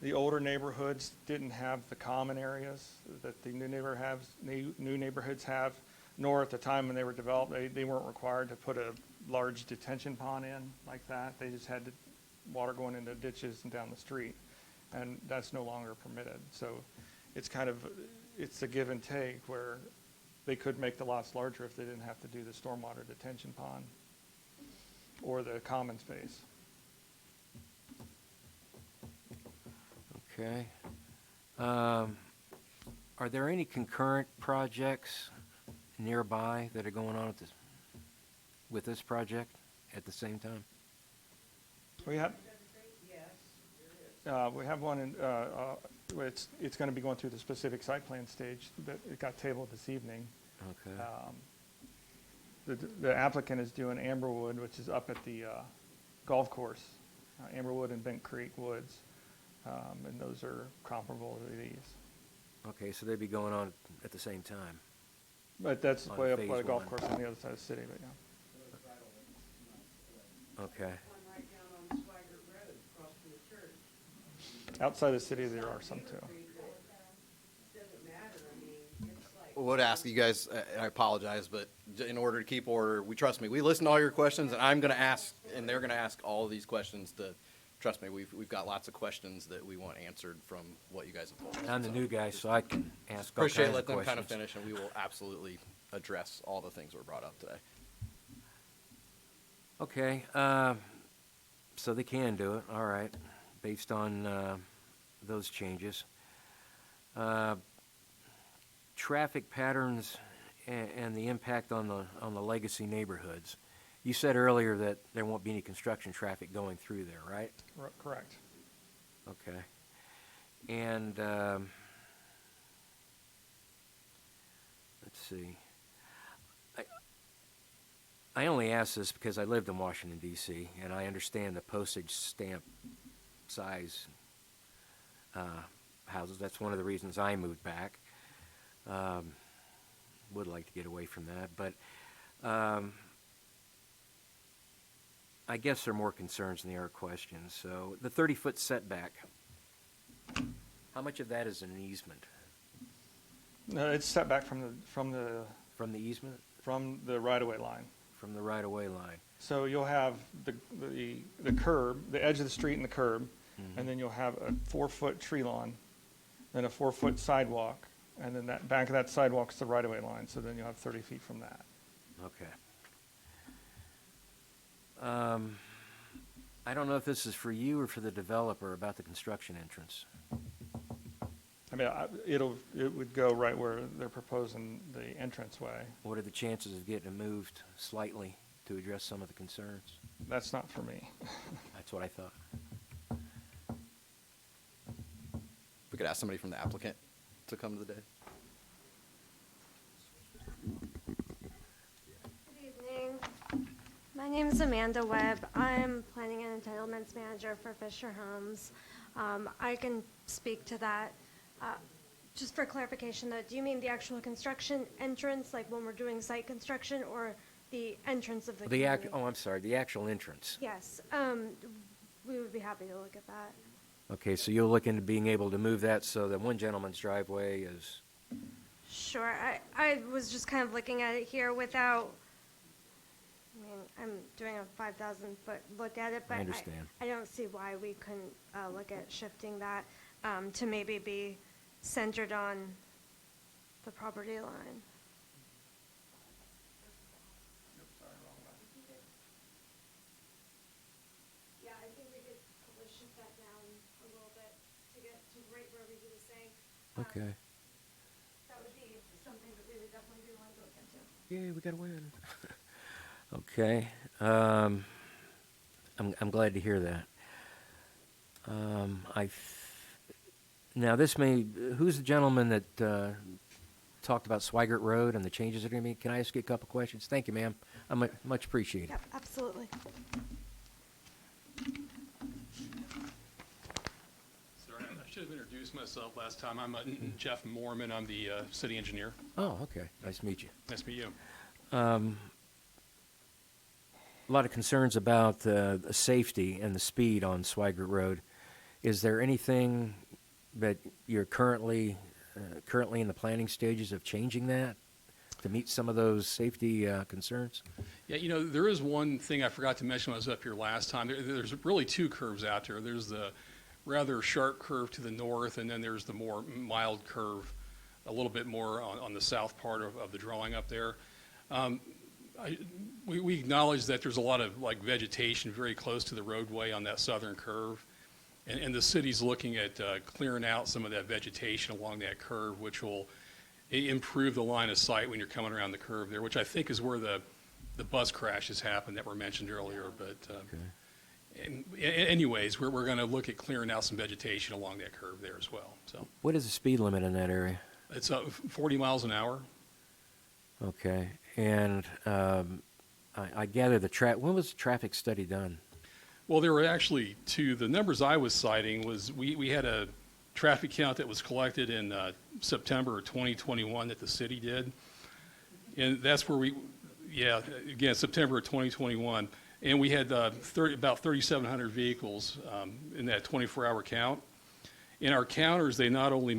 The older neighborhoods didn't have the common areas that the new neighborhoods have, nor at the time when they were developed, they weren't required to put a large detention pond in like that. They just had water going into ditches and down the street, and that's no longer permitted. So it's a give and take where they could make the lots larger if they didn't have to do the stormwater detention pond or the common space. Okay. Are there any concurrent projects nearby that are going on with this project at the same time? We have one in, it's going to be going through the specific site plan stage, but it got tabled this evening. Okay. The applicant is doing Amberwood, which is up at the golf course, Amberwood and Beavercreek Woods, and those are comparable to these. Okay, so they'd be going on at the same time. But that's On way up phase by the golf one. course on the other side of the city, but yeah. Okay. Outside the city, there are some too. Would ask you guys, and I apologize, but in order to keep order, trust me, we listen to all your questions, and I'm going to ask, and they're going to ask all of these questions to, trust me, we've got lots of questions that we want answered from what you guys have told us. I'm the new guy, so I can ask all Appreciate kinds let of them questions. kind of finish, and we will absolutely address all the things that were brought up today. Okay, so they can do it, all right, based on those changes. Traffic patterns and the impact on the legacy neighborhoods. You said earlier that there won't be any construction traffic going through there, right? Correct. Okay. And let's see. I only ask this because I lived in Washington, D.C., and I understand the postage stamp size houses. That's one of the reasons I moved back. Would like to get away from that, but I guess there are more concerns than there are questions. So the 30-foot setback, how much of that is an easement? No, it's set back from the easement? From the right-of-way line. From the right-of-way line. So you'll have the curb, the edge of the street and the curb, and then you'll have a 4-foot tree lawn, then a 4-foot sidewalk, and then that back of that sidewalk is the right-of-way line. So then you'll have 30 feet from that. Okay. I don't know if this is for you or for the developer about the construction entrance. I mean, it would go right where they're proposing the entranceway. What are the chances of getting it moved slightly to address some of the concerns? That's not for me. That's what I thought. We could ask somebody from the applicant to come to the day. Good evening. My name is Amanda Webb. I'm Planning and Entitlements Manager for Fisher Homes. I can speak to that. Just for clarification though, do you mean the actual construction entrance, like when we're doing site construction, or the entrance of the community? I'm sorry, the actual entrance. Yes, we would be happy to look at that. Okay, so you'll look into being able to move that so that one gentleman's driveway is... Sure, I was just kind of looking at it here without, I mean, I'm doing a 5,000 foot look at it, but I understand. I don't see why we couldn't look at shifting that to maybe be centered on the property line. Yeah, I think we could probably shift that down a little bit to get to right where he was saying. Okay. That would be something that we would yay, we got to win. Okay. I'm glad to hear that. Now, who's the gentleman that talked about Swigert Road and the changes that are going to be? Can I ask you a couple questions? Thank you, ma'am. I much appreciate it. Yep, absolutely. Sorry, I should have introduced myself last time. I'm Jeff Mormon. I'm the city engineer. Oh, okay. Nice to meet you. Nice to meet you. A lot of concerns about the safety and the speed on Swigert Road. Is there anything that you're currently in the planning stages of changing that to meet some of those safety concerns? Yeah, there is one thing I forgot to mention when I was up here last time. There's really two curves out there. There's the rather sharp curve to the north, and then there's the more mild curve, a little bit more on the south part of the drawing up there. We acknowledge that there's a lot of vegetation very close to the roadway on that southern curve. And the city's looking at clearing out some of that vegetation along that curve, which will improve the line of sight when you're coming around the curve there, which I think is where the bus crashes happened that were mentioned earlier. But anyways, we're going to look at clearing out some vegetation along that curve there as well. So what is the speed limit in that area? it's 40 miles an hour. Okay. And I gather when was the traffic study done? Well, there were actually two. The numbers I was citing was we had a traffic count that was collected in September of 2021 that the city did. And that's where again, September of 2021. And we had about 3,700 vehicles in that 24-hour count. In our counters, they not only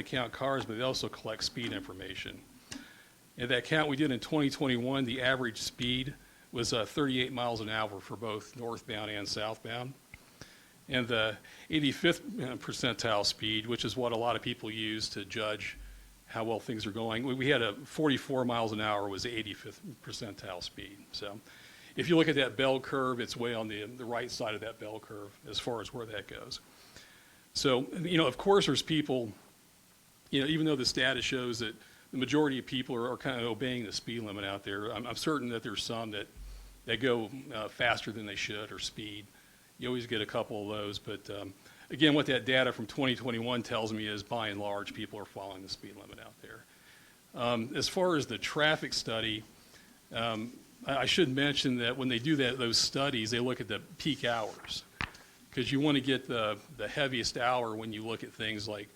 count cars, but they also collect speed information. And that count we did in 2021, the average speed was 38 miles an hour for both northbound and southbound. And the 85th percentile speed, which is what a lot of people use to judge how well things are going, we had 44 miles an hour was the 85th percentile speed. So if you look at that bell curve, it's way on the right side of that bell curve as far as where that goes. So, of course there's people, even though this data shows that the majority of people are kind of obeying the speed limit out there, I'm certain that there's some that go faster than they should or speed. You always get a couple of those, but again, what that data from 2021 tells me is by and large people are following the speed limit out there. As far as the traffic study, I should mention that when they do those studies, they look at the peak hours because you want to get the heaviest hour when you look at things like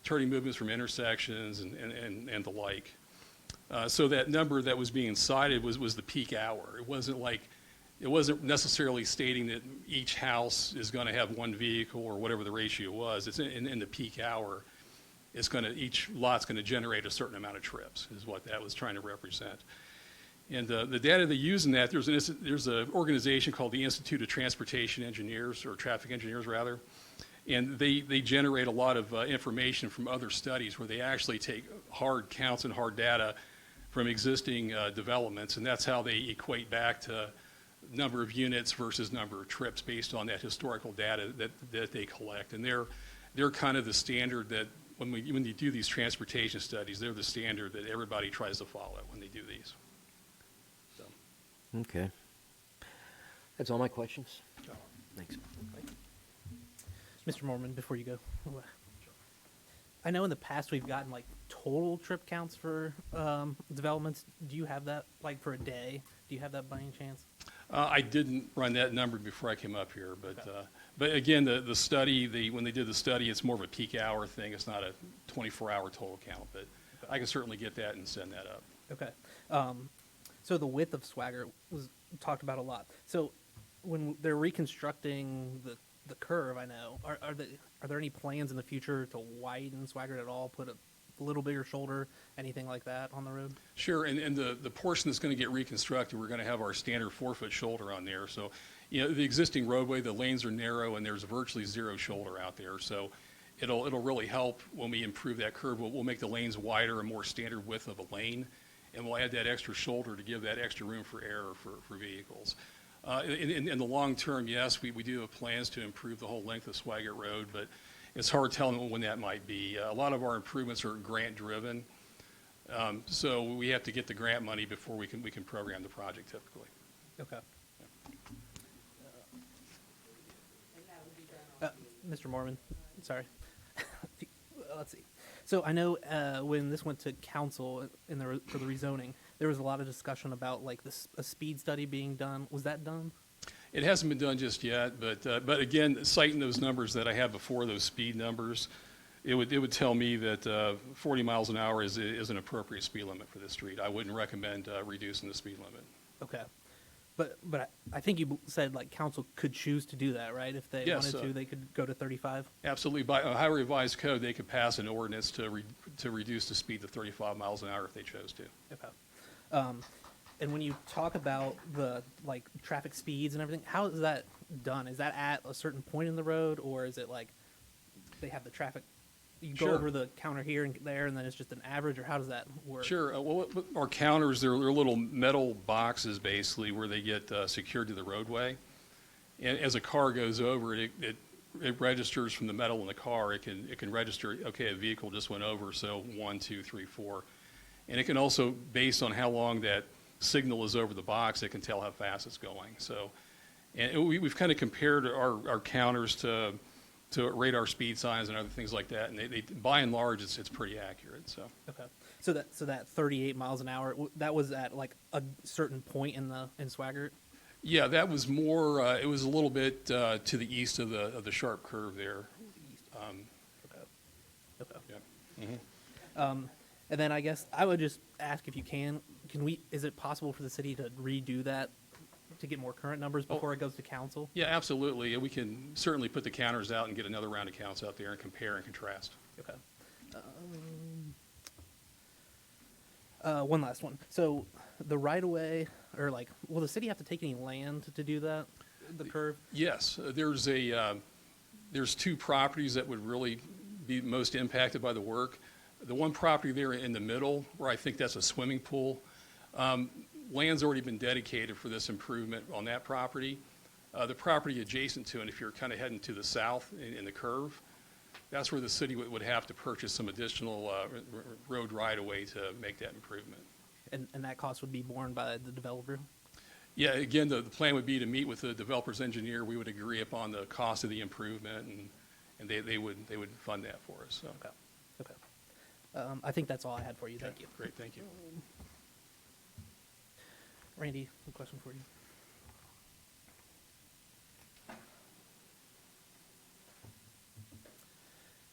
turning movements from intersections and the like. So that number that was being cited was the peak hour. It wasn't necessarily stating that each house is going to have one vehicle or whatever the ratio was. It's in the peak hour. Each lot's going to generate a certain amount of trips is what that was trying to represent. And the data they use in that, there's an organization called the Institute of Transportation Engineers, or Traffic Engineers rather, and they generate a lot of information from other studies where they actually take hard counts and hard data from existing developments, and that's how they equate back to number of units versus number of trips based on that historical data that they collect. And they're kind of the standard that when you do these transportation studies, they're the standard that everybody tries to follow when they do these. So. Okay. That's all my questions. Thanks. Mr. Mormon, before you go, I know in the past we've gotten total trip counts for developments. Do you have that for a day? Do you have that by any chance? I didn't run that number before I came up here, but again, the study, when they did the study, it's more of a peak hour thing. It's not a 24-hour total count, but I can certainly get that and send that up. Okay. So the width of Swigert was talked about a lot. So when they're reconstructing the curve, I know, are there any plans in the future to widen Swigert at all, put a little bigger shoulder, anything like that on the road? Sure, and the portion that's going to get reconstructed, we're going to have our standard 4-foot shoulder on there. So, the existing roadway, the lanes are narrow, and there's virtually zero shoulder out there. So, it'll really help when we improve that curve. We'll make the lanes wider and more standard width of a lane, and we'll add that extra shoulder to give that extra room for error for vehicles. In the long term, yes, we do have plans to improve the whole length of Swigert Road, but it's hard telling when that might be. A lot of our improvements are grant driven. So we have to get the grant money before we can program the project typically. Okay. Mr. Mormon, sorry. Let's see. So I know when this went to council for the rezoning, there was a lot of discussion about like a speed study being done. Was that done? It hasn't been done just yet, but again, citing those numbers that I had before, those speed numbers, it would tell me that 40 miles an hour is an appropriate speed limit for this street. I wouldn't recommend reducing the speed limit. Okay. But I think you said like council could choose to do that, right? If they Yes, wanted to, they could go to 35. Absolutely. By Ohio Revised Code, they could pass an ordinance to reduce the speed to 35 miles an hour if they chose to. Okay. And when you talk about the like traffic speeds and everything, how is that done? Is that at a certain point in the road, or is it like they have the traffic? You go Sure. over the counter here and there, and then it's just an average, or how does that work? Sure. Well, our counters, they're little metal boxes basically where they get secured to the roadway. And as a car goes over it, it registers from the metal in the car. It can register, okay, a vehicle just went over, so 1, 2, 3, 4. And it can also, based on how long that signal is over the box, it can tell how fast it's going. So, and we've kind of compared our counters to radar speed signs and other things like that, and they by and large it's pretty accurate. So Okay. So that 38 miles an hour, that was at like a certain point in Swaggart. yeah, that was more. It was a little bit to the east of the sharp curve there. Okay. Yeah. And then I guess I would just ask if you can we? Is it possible for the city to redo that to get more current numbers before it goes to council? Yeah, absolutely. We can certainly put the counters out and get another round of counts out there and compare and contrast. Okay. One last one. So the right of way, or like, will the city have to take any land to do that? The curve? Yes, there's two properties that would really be most impacted by the work. The one property there in the middle, where I think that's a swimming pool, land's already been dedicated for this improvement on that property. The property adjacent to it, if you're kind of heading to the south in the curve, that's where the city would have to purchase some additional road right-of-way to make that improvement. And that cost would be borne by the developer? Yeah, again, the plan would be to meet with the developer's engineer. We would agree upon the cost of the improvement, and they would fund that for us. So. Okay. Okay. I think that's all I had for you. Thank you. Great, thank you. Randy, a question for you.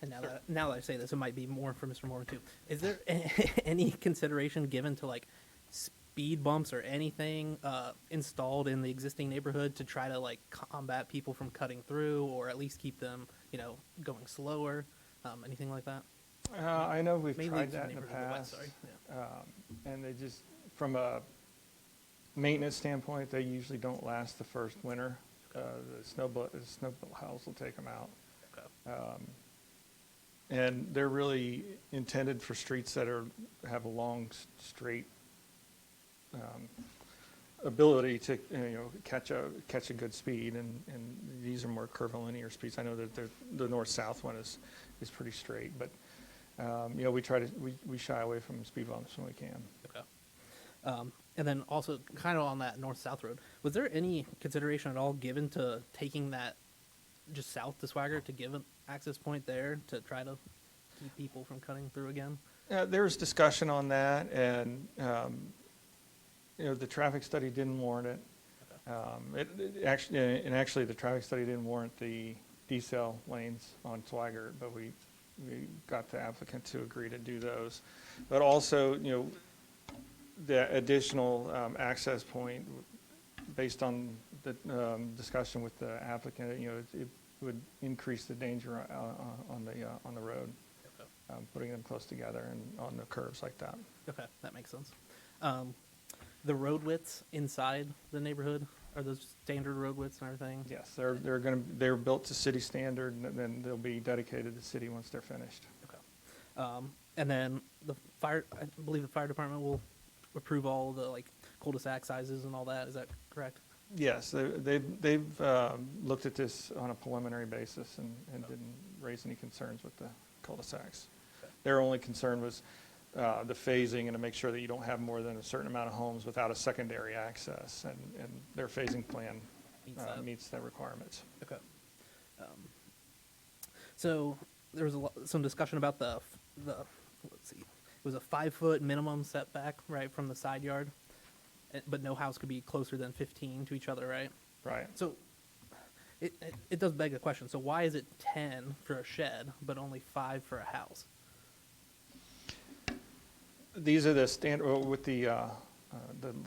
And now that I say this, it might be more for Mr. Mormon too. Is there any consideration given to like speed bumps or anything installed in the existing neighborhood to try to like combat people from cutting through, or at least keep them, going slower? Anything like that? I know we've Mainly tried the that in the neighborhood of the west, past. sorry. Yeah. And they just, from a maintenance standpoint, they usually don't last the first winter. The snowplows will take them out. Okay. And they're really intended for streets that have a long, straight ability to catch a good speed, and these are more curvilinear speeds. I know that the north-south one is pretty straight, but we shy away from speed bumps when we can. Okay. And then also, kind of on that north-south road, was there any consideration at all given to taking that just south to Swagger to give an access point there to try to keep people from cutting through again? There was discussion on that, and the traffic study didn't warrant it. Actually, the traffic study didn't warrant the decel lanes on Swigert, but we got the applicant to agree to do those. But also, the additional access point, based on the discussion with the applicant, it would increase the danger on the road, putting them close together and on the curves like that. Okay, that makes sense. The road widths inside the neighborhood, are those standard road widths and everything? Yes, they're built to city standard, and then they'll be dedicated to city once they're finished. Okay. And then I believe the fire department will approve all the like cul-de-sac sizes and all that. Is that correct? Yes, they've looked at this on a preliminary basis and didn't raise any concerns with the cul-de-sacs. Okay. Their only concern was the phasing and to make sure that you don't have more than a certain amount of homes without a secondary access, and their phasing plan meets the requirements. Okay. So there was some discussion about the let's see, it was a 5-foot minimum setback, right, from the side yard, but no house could be closer than 15 to each other, right? Right. So it does beg a question. So why is it 10 for a shed, but only 5 for a house? These are the standard, with the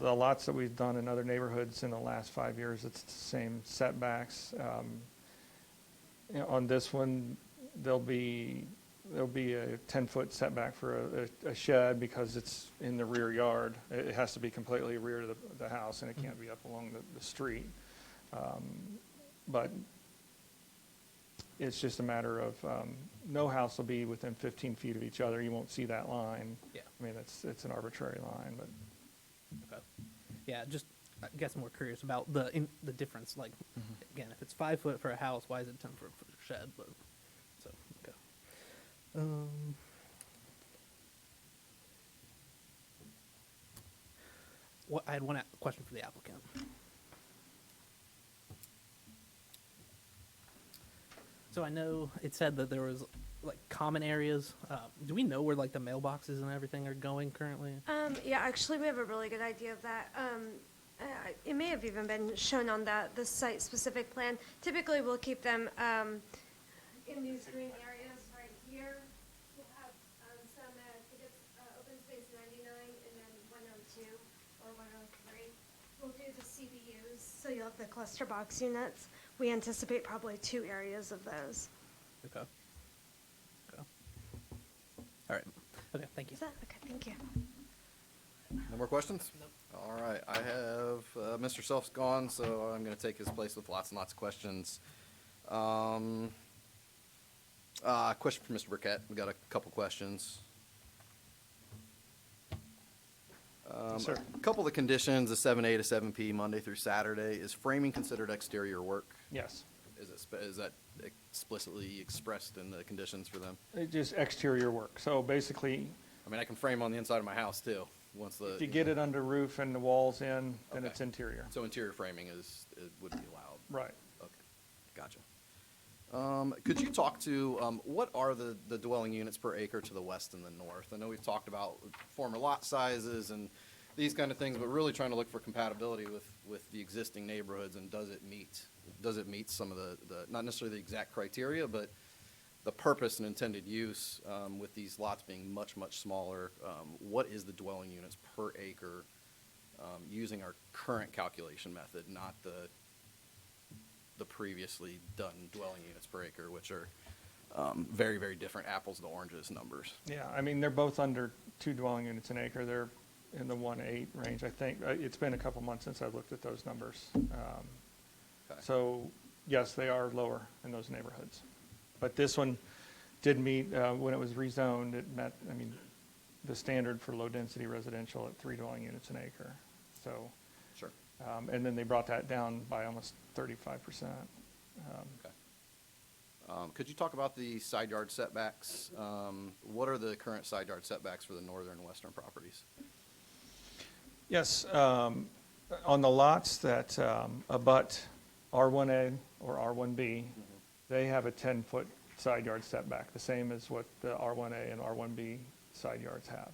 lots that we've done in other neighborhoods in the last 5 years, it's the same setbacks. On this one, there'll be a 10-foot setback for a shed because it's in the rear yard. It has to be completely rear to the house, and it can't be up along the street. But it's just a matter of, no house will be within 15 feet of each other. You won't see that line. Yeah. I mean, it's an arbitrary line, but. Okay. Yeah, just I guess I'm more curious about the difference. Like, again, if it's 5 foot for a house, why is it 10 foot for a shed? But so okay. I had one question for the applicant. So I know it said that there was like common areas. Do we know where like the mailboxes and everything are going currently? Yeah, actually, we have a really good idea of that. It may have even been shown on the site-specific plan. Typically, we'll keep them in these green areas right here. We'll have some, I think it's open space 99 and then 102 or 103. We'll do the CBUs, so you'll have the cluster box units. We anticipate probably 2 areas of those. Okay. All right. Okay, thank you. Is that okay? Thank you. No more questions? Nope. All right, I have, Mr. Self's gone, so I'm gonna take his place with lots and lots of questions. Question for Mr. Burkett. We got a couple questions. Sir. A couple of the conditions, the 7A to 7P, Monday through Saturday, is framing considered exterior work? Yes. Is that explicitly expressed in the conditions for them? It's just exterior work. So basically, I mean, I can frame on the inside of my house too, once the. if you get it under roof and the walls in, then Okay. it's interior. So interior framing would be allowed? Right. Okay, gotcha. Could you talk to, what are the dwelling units per acre to the west and the north? I know we've talked about former lot sizes and these kind of things, but really trying to look for compatibility with the existing neighborhoods, and does it meet some of the, not necessarily the exact criteria, but the purpose and intended use, with these lots being much, much smaller? What is the dwelling units per acre, using our current calculation method, not the previously done dwelling units per acre, which are very, very different apples to oranges numbers? Yeah, I mean, they're both under 2 dwelling units an acre. They're in the 1.8 range, I think. It's been a couple months since I've looked at those numbers. Okay. So, yes, they are lower in those neighborhoods. But this one did meet, when it was rezoned, it met, I mean, the standard for low-density residential at 3 dwelling units an acre. So, Sure. and then they brought that down by almost 35%. Okay. Could you talk about the side yard setbacks? What are the current side yard setbacks for the northern and western properties? Yes, on the lots that abut R1A or R1B, they have a 10-foot side yard setback, the same as what the R1A and R1B side yards have.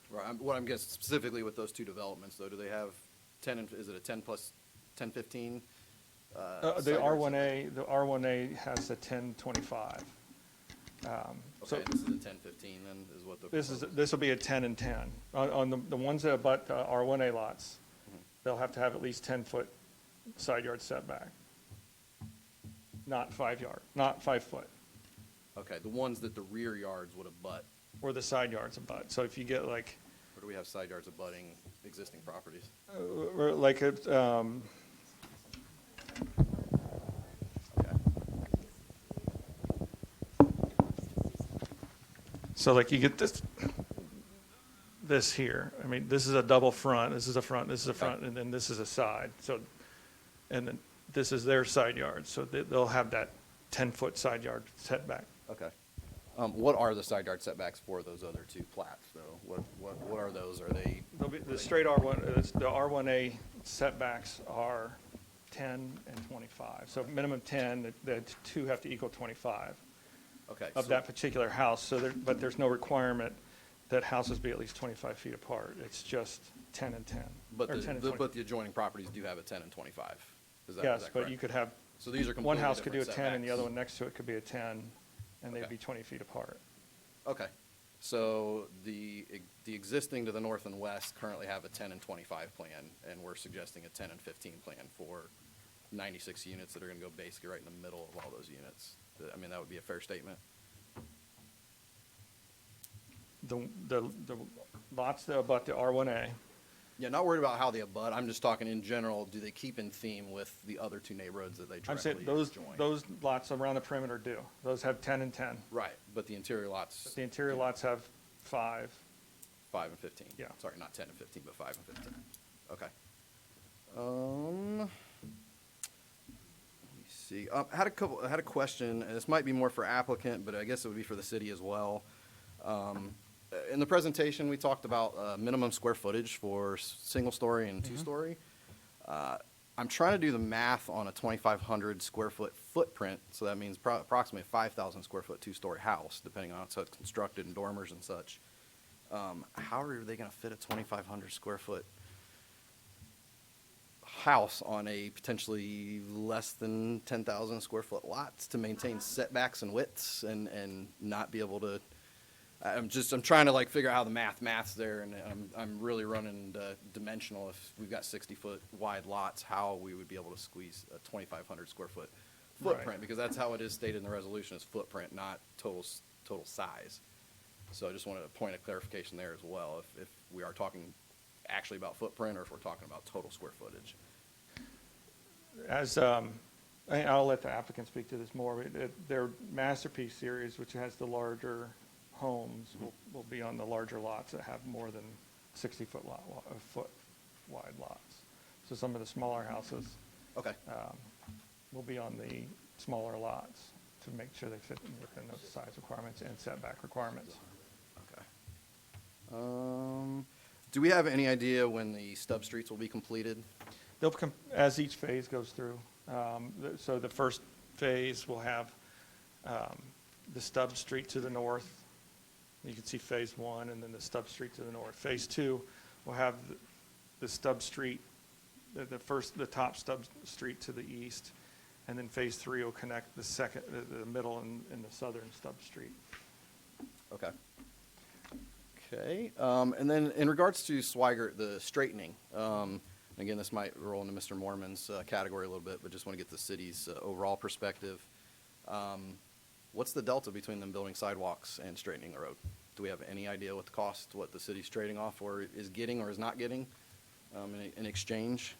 Right, what I'm guessing specifically with those 2 developments, though, do they have 10, is it a 10 plus, 10, 15? The R1A has a 1025. Okay, this is a 10, 15 then, is what the. This will be a 10 and 10. On the ones that abut R1A lots, they'll have to have at least 10-foot side yard setback. Not 5 foot. Okay, the ones that the rear yards would abut, Or the side yards abut. So if you get like, or do we have side yards abutting existing properties? or like a, Okay, so like you get this here. I mean, this is a double front, this is a front, this is a front, and then this is a side. So, and then this is their side yard. So they'll have that 10-foot side yard setback. okay. What are the side yard setbacks for those other two plats, though? What are those? Are they? The straight R1, the R1A setbacks are 10 and 25. So minimum 10, the two have to equal 25 Okay. of that particular house. So but there's no requirement that houses be at least 25 feet apart. It's just 10 and 10. But or 10 and 20. but the adjoining properties do have a 10 and 25. Is that Yes, but correct? you could have, So these are one completely house could do a different 10 and the setbacks. other one next to it could be a 10, and they'd Okay. be 20 feet apart. Okay. So the existing to the north and west currently have a 10 and 25 plan, and we're suggesting a 10 and 15 plan for 96 units that are going to go basically right in the middle of all those units. I mean, that would be a fair statement. The lots that abut the R1A, Yeah, not worried about how they abut. I'm just talking in general. Do they keep in theme with the other two neighborhoods that they I'm directly saying join? those lots around the perimeter do. Those have 10 and 10. Right, but the interior lots. The interior lots have 5. 5 and 15. Yeah. Sorry, not 10 and 15, but 5 and 15. Okay. Let me see. I had a question, and this might be more for applicant, but I guess it would be for the city as well. In the presentation, we talked about minimum square footage for single-story and two-story. I'm trying to do the math on a 2,500 square foot footprint, so that means approximately a 5,000 square foot two-story house, depending on how it's constructed and dormers and such. How are they going to fit a 2,500 square foot house on a potentially less than 10,000 square foot lots to maintain setbacks and widths and not be able to? I'm trying to like figure out how the math's there, and I'm really running dimensional. If we've got 60-foot wide lots, how we would be able to squeeze a 2,500 square foot footprint, Right. because that's how it is stated in the resolution, is footprint, not total size. So I just wanted a point of clarification there as well, if we are talking actually about footprint or if we're talking about total square footage. As, I'll let the applicant speak to this more, but their masterpiece series, which has the larger homes, will be on the larger lots that have more than 60-foot foot wide lots. So some of the smaller houses Okay. will be on the smaller lots to make sure they fit within those size requirements and setback requirements. Okay. Do we have any idea when the stub streets will be completed? They'll come, as each phase goes through. So the first phase will have the stub street to the north. You can see phase 1, and then the stub street to the north. Phase 2 will have the stub street, the top stub street to the east, and then phase 3 will connect the middle and the southern stub street. Okay. Okay, and then in regards to Swigert, the straightening, again, this might roll into Mr. Mormon's category a little bit, but just want to get the city's overall perspective. What's the delta between them building sidewalks and straightening the road? Do we have any idea what the cost, what the city's trading off or is getting or is not getting in exchange?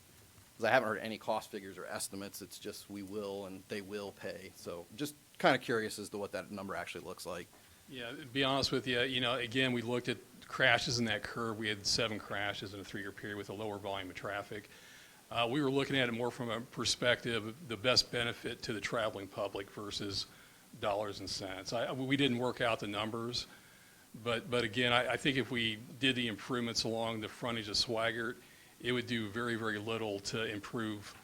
Because I haven't heard any cost figures or estimates. It's just we will and they will pay. So just kind of curious as to what that number actually looks like. Yeah, to be honest with you, again, we looked at crashes in that curve. We had 7 crashes in a 3-year period with a lower volume of traffic. We were looking at it more from a perspective of the best benefit to the traveling public versus dollars and cents. We didn't work out the numbers, but again, I think if we did the improvements along the frontage of Swigert, it would do very, very little to improve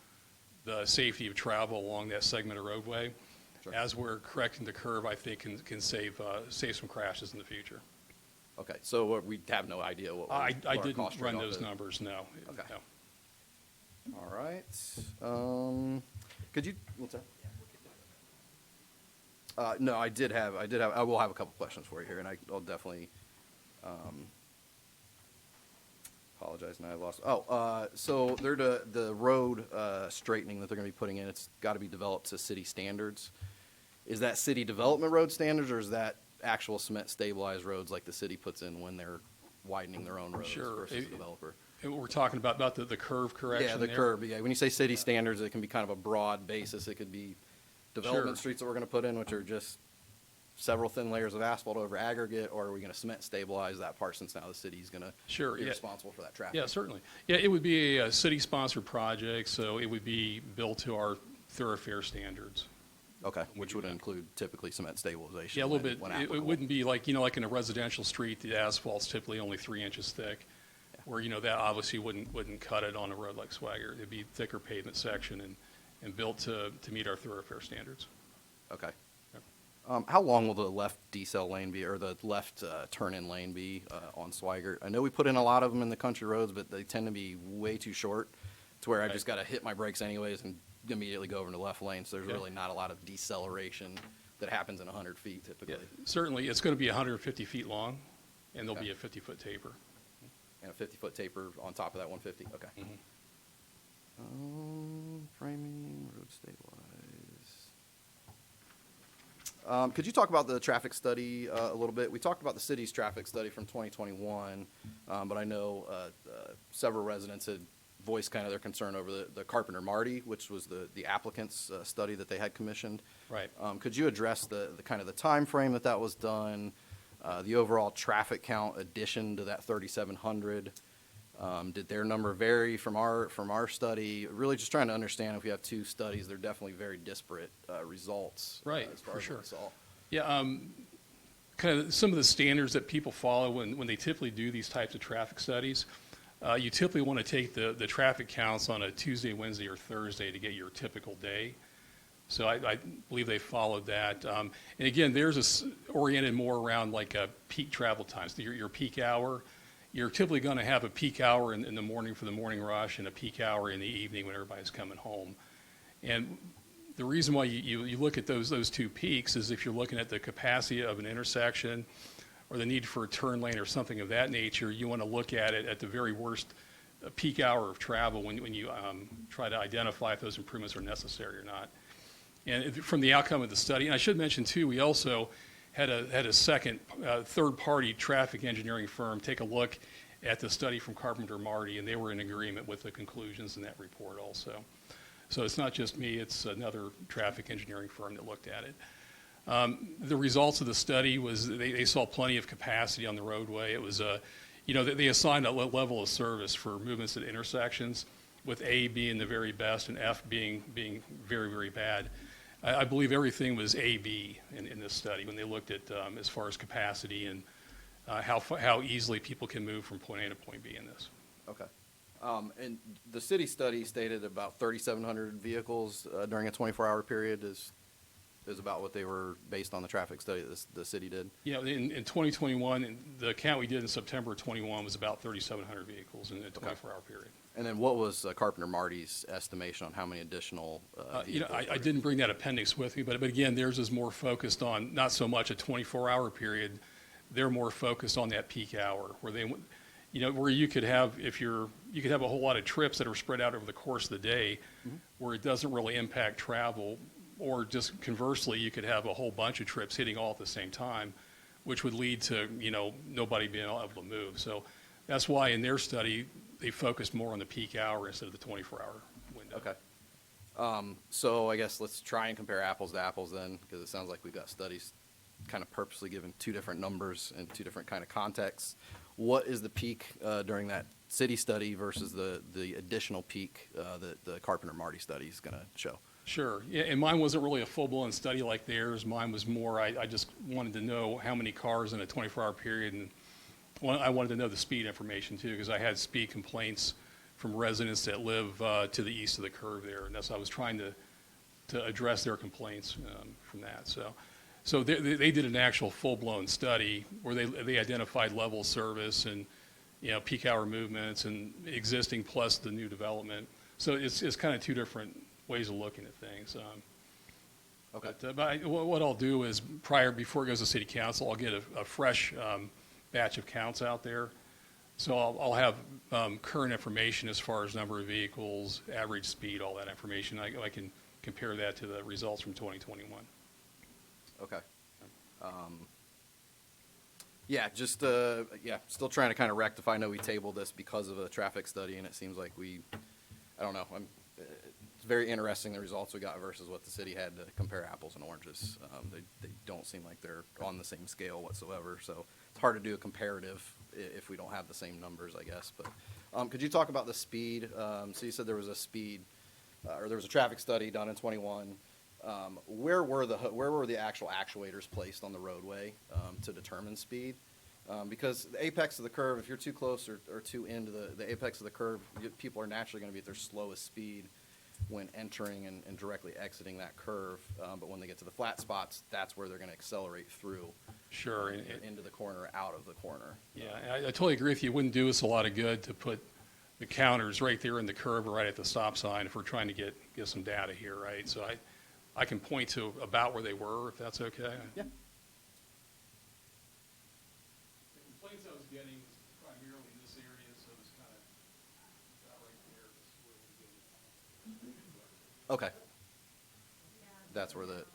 the safety of travel along that segment of roadway. Sure. As we're correcting the curve, I think can save some crashes in the future. Okay, so we have no idea what I our didn't cost run trade-off those is. numbers, no. Okay. No. All right. Could you, what's that? No, I will have a couple questions for you here, and I'll definitely, apologize, and I lost, so they're the road, straightening that they're gonna be putting in, it's gotta be developed to city standards. Is that city development road standards, or is that actual cement stabilized roads like the city puts in when they're widening their own roads Sure. versus the developer? We're talking about the curve correction Yeah, the there? curb, yeah. When you say city standards, it can be kind of a broad basis. It could be development Sure. streets that we're gonna put in, which are just several thin layers of asphalt over aggregate, or are we gonna cement stabilize that part since now the city's gonna Sure, be yeah. responsible for that traffic? Yeah, certainly. Yeah, it would be a city-sponsored project, so it would be built to our thoroughfare standards. Okay, which would include typically cement stabilization. Yeah, a little when- bit. when It applicable. wouldn't be like, like in a residential street, the asphalt's typically only 3 inches thick, where, that obviously wouldn't cut it on a road like Swagger. It'd be thicker pavement section and built to meet our thoroughfare standards. Okay. How long will the left decel lane be, or the left turn-in lane be on Swigert? I know we put in a lot of them in the country roads, but they tend to be way too short to where I just got to hit my brakes anyways and immediately go over to the left lane. So there's Yeah. really not a lot of deceleration that happens in 100 feet typically. Yeah, certainly, it's going to be 150 feet long, and there'll be a 50-foot taper. And a 50-foot taper on top of that 150. Okay. Framing, road stabilize. Could you talk about the traffic study a little bit? We talked about the city's traffic study from 2021, but I know several residents had voiced kind of their concern over the Carpenter Marty, which was the applicant's study that they had commissioned. Right. Could you address the kind of the time frame that was done, the overall traffic count addition to that 3,700? Did their number vary from our study? Really just trying to understand, if we have two studies, they're definitely very disparate results. Right, as far for as sure. what we saw. Yeah, kind of some of the standards that people follow when they typically do these types of traffic studies. You typically want to take the traffic counts on a Tuesday, Wednesday, or Thursday to get your typical day. So I believe they followed that. And again, theirs is oriented more around like peak travel times, your peak hour. You're typically going to have a peak hour in the morning for the morning rush and a peak hour in the evening when everybody's coming home. And the reason why you look at those two peaks is if you're looking at the capacity of an intersection or the need for a turn lane or something of that nature, you want to look at it at the very worst peak hour of travel when you try to identify if those improvements are necessary or not. And from the outcome of the study, and I should mention too, we also had a second, third-party traffic engineering firm take a look at the study from Carpenter Marty, and they were in agreement with the conclusions in that report also. So it's not just me, it's another traffic engineering firm that looked at it. The results of the study was they saw plenty of capacity on the roadway. It was, they assigned a level of service for movements at intersections, with A being the very best and F being very, very bad. I believe everything was A/B in this study when they looked at as far as capacity and how easily people can move from point A to point B in this. Okay. And the city study stated about 3,700 vehicles during a 24-hour period is about what they were based on the traffic study that the city did. Yeah, in 2021, the count we did in September 21 was about 3,700 vehicles in a 24-hour period. And then what was Carpenter Marty's estimation on how many additional vehicles? I didn't bring that appendix with me, but again, theirs is more focused on not so much a 24-hour period. They're more focused on that peak hour where where you could have, you could have a whole lot of trips that are spread out over the course of the day, where it doesn't really impact travel, or just conversely, you could have a whole bunch of trips hitting all at the same time, which would lead to nobody being able to move. So that's why in their study they focused more on the peak hour instead of the 24-hour window. Okay. So I guess let's try and compare apples to apples then, because it sounds like we've got studies kind of purposely given two different numbers and two different kind of contexts. What is the peak during that city study versus the additional peak that the Carpenter Marty study is going to show? Sure. Yeah, and mine wasn't really a full-blown study like theirs. Mine was more, I just wanted to know how many cars in a 24-hour period, and I wanted to know the speed information too, because I had speed complaints from residents that live to the east of the curve there, and that's I was trying to address their complaints from that. So they did an actual full-blown study where they identified level of service and peak hour movements and existing plus the new development. So it's kind of two different ways of looking at things. Okay. But what I'll do is before it goes to city council, I'll get a fresh batch of counts out there. So I'll have current information as far as number of vehicles, average speed, all that information. I can compare that to the results from 2021. Okay. Still trying to kind of rectify. I know we tabled this because of a traffic study, and it seems like I don't know. It's very interesting the results we got versus what the city had to compare apples and oranges. They don't seem like they're on the same scale whatsoever. So it's hard to do a comparative if we don't have the same numbers, I guess. But could you talk about the speed? So you said there was a speed, or there was a traffic study done in 21. where were the actual actuators placed on the roadway to determine speed? Because the apex of the curve, if you're too close or too into the apex of the curve, people are naturally going to be at their slowest speed when entering and directly exiting that curve. But when they get to the flat spots, that's where they're going to accelerate through. Sure. Into the corner, out of the corner. Yeah, I totally agree with you. It wouldn't do us a lot of good to put the counters right there in the curb or right at the stop sign if we're trying to get some data here, right? So I can point to about where they were, if that's okay. Yeah. The complaints I was getting was primarily in this area, so it's kind of about right there. Okay. That's where the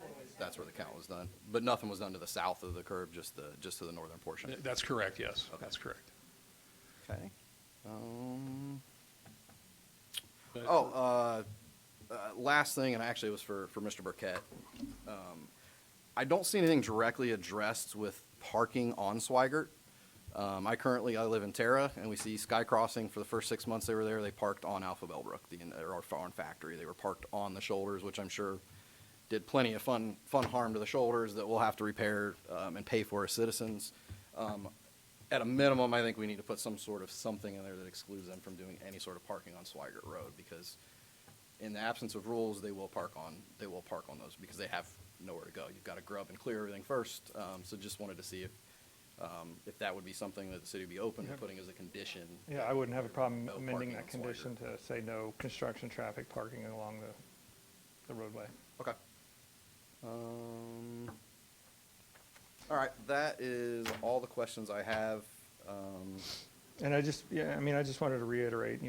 count was done, but nothing was done to the south of the curve, just to the northern portion. That's correct, yes. Okay. That's correct. Okay. But Last thing, and actually it was for Mr. Burkett. I don't see anything directly addressed with parking on Swigert. I live in Terra, and we see Sky Crossing for the first 6 months they were there. They parked on Alpha Bellbrook, or on Factory. They were parked on the shoulders, which I'm sure did plenty of fun harm to the shoulders that we'll have to repair and pay for as citizens. At a minimum, I think we need to put some sort of something in there that excludes them from doing any sort of parking on Swigert Road, because in the absence of rules, they will park on those because they have nowhere to go. You've got to grub and clear everything first. So just wanted to see if that would be something that the city would be open to putting as a condition. Yeah, I wouldn't have a problem No amending parking that on condition to say no construction traffic parking along the roadway. Okay. All right, that is all the questions I have. And I just wanted to reiterate,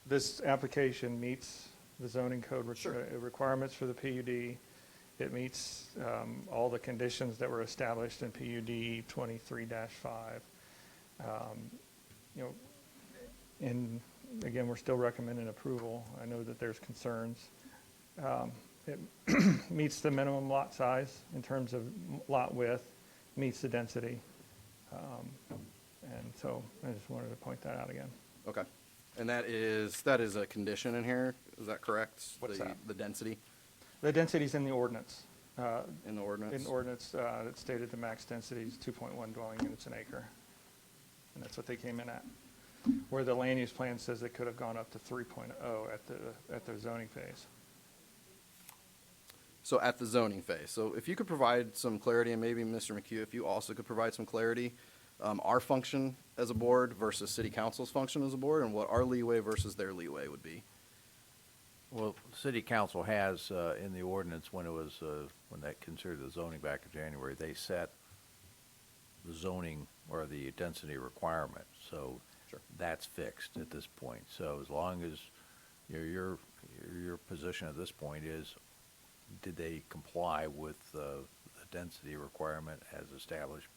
this application meets the zoning code requirements for the PUD. It meets all the conditions that were established in PUD 23-5. And again, we're still recommending approval. I know that there's concerns. It meets the minimum lot size in terms of lot width, meets the density. And so I just wanted to point that out again. Okay. And that is a condition in here, is that correct? What's that? The density The density's in the ordinance. in the ordinance? In ordinance, it stated the max density is 2.1 dwelling units an acre. And that's what they came in at. Where the land use plan says it could have gone up to 3.0 at the zoning phase. So at the zoning phase. So if you could provide some clarity, and maybe Mr. McHugh, if you also could provide some clarity, our function as a board versus city council's function as a board, and what our leeway versus their leeway would be. Well, city council has, in the ordinance, when they considered the zoning back in January, they set the zoning or the density requirement. So that's fixed at this point. So as long as your position at this point is, did they comply with the density requirement as established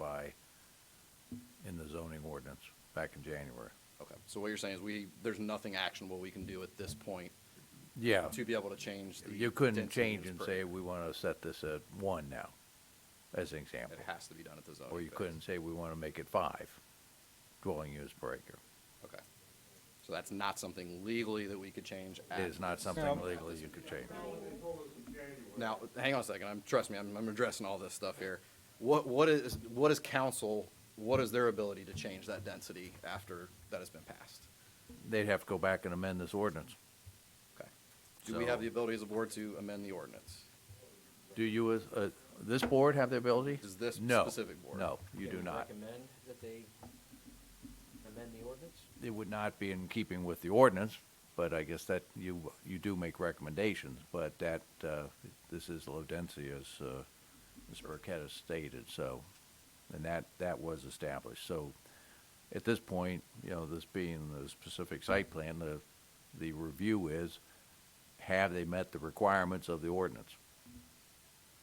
in the zoning ordinance back in January? Okay. So what you're saying is there's nothing actionable we can do at this point. Yeah. To be able to change the You couldn't density change as and per- say, we want to set this at 1 now, as an example. It has to be done at the zoning Or you phase. couldn't say, we want to make it 5 dwelling units per acre. Okay. So that's not something legally that we could change. It is not something legally you could change. Now, hang on a second. Trust me, I'm addressing all this stuff here. What is council? What is their ability to change that density after that has been passed? They'd have to go back and amend this ordinance. Okay. Do we So- have the ability as a board to amend the ordinance? Do you, as this board, have the ability? Does this No. specific board? No, you do not. Recommend that they amend the ordinance? It would not be in keeping with the ordinance, but I guess that you do make recommendations, but that, this is low density as Ms. Burkett has stated, so, and that was established. So at this point, this being the specific site plan, the review is, have they met the requirements of the ordinance?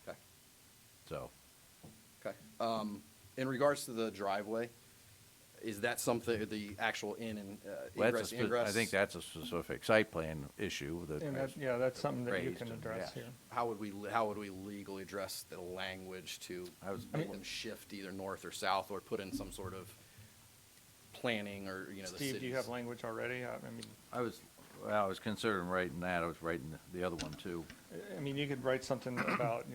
Okay. So, Okay. In regards to the driveway, is that something, the actual in and well, egress, ingress? I think that's a specific site plan issue that. And that's something that you raised can and- address yes. here. How would we legally address the language to make them shift either north or south, or put in some sort of planning, or, the Steve, do you have city's- language already? I mean, Well, I was considering writing that. I was writing the other one too. I mean, you could write something about,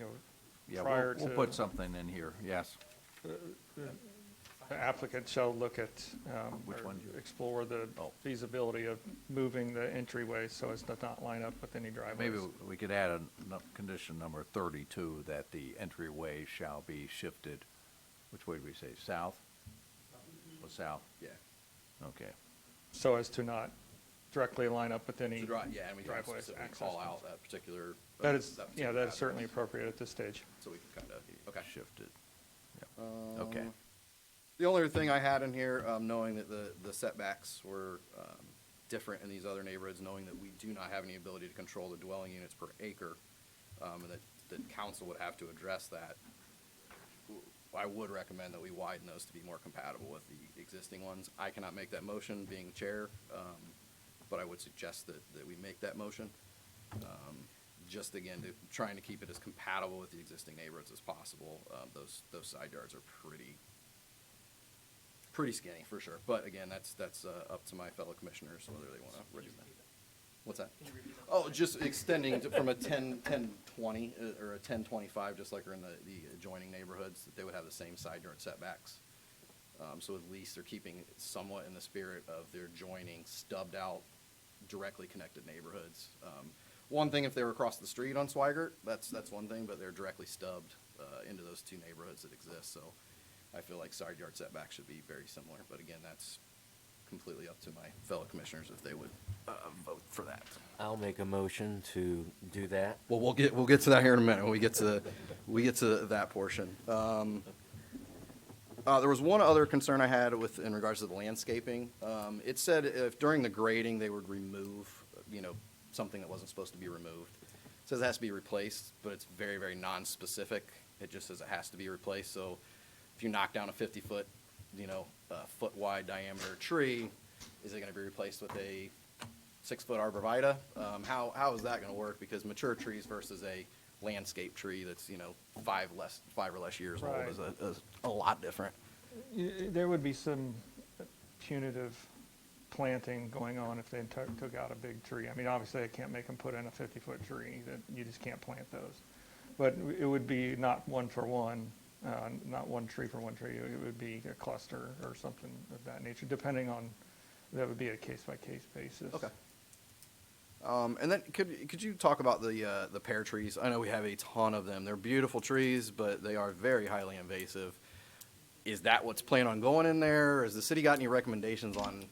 Yeah, prior we'll to. put something in here, yes. The applicant shall look at, Which or one? explore the Oh. feasibility of moving the entryway so as to not line up with any driveways. Maybe we could add a condition number 32, that the entryway shall be shifted, which way did we say, south? Or south? Yeah. Okay. So as to not directly line up with any Yeah, and we can driveways, specifically access call points. out that particular. That is, particular that is path. certainly appropriate at this stage. So we can kind of, okay. Shifted. Yep. Okay. The only other thing I had in here, knowing that the setbacks were different in these other neighborhoods, knowing that we do not have any ability to control the dwelling units per acre, and that council would have to address that, I would recommend that we widen those to be more compatible with the existing ones. I cannot make that motion, being chair, but I would suggest that we make that motion. Just again, trying to keep it as compatible with the existing neighborhoods as possible. Those side yards are pretty skinny for sure. But again, that's up to my fellow commissioners whether they want to reduce that. What's that? Oh, just extending from a 10-20 or a 10-25, just like are in the adjoining neighborhoods, that they would have the same side yard setbacks. So at least they're keeping it somewhat in the spirit of their joining stubbed out, directly connected neighborhoods. One thing if they were across the street on Swigert, that's one thing, but they're directly stubbed into those two neighborhoods that exist. So I feel like side yard setbacks should be very similar. But again, that's completely up to my fellow commissioners if they would vote for that. I'll make a motion to do that. Well, we'll get to that here in a minute when we get to that portion. There was one other concern I had in regards to the landscaping. It said if during the grading they would remove, something that wasn't supposed to be removed. It says it has to be replaced, but it's very, very non-specific. It just says it has to be replaced. So if you knock down a 50-foot, foot-wide diameter tree, is it going to be replaced with a 6-foot arborvitae? How is that going to work? Because mature trees versus a landscape tree that's 5 or less years old Right. is a lot different. There would be some punitive planting going on if they took out a big tree. I mean, obviously, I can't make them put in a 50-foot tree, that you just can't plant those. But it would be not one for one, not one tree for one tree. It would be a cluster or something of that nature, depending on, that would be a case-by-case basis. Okay. And then could you talk about the pear trees? I know we have a ton of them. They're beautiful trees, but they are very highly invasive. Is that what's planned on going in there? Has the city got any recommendations on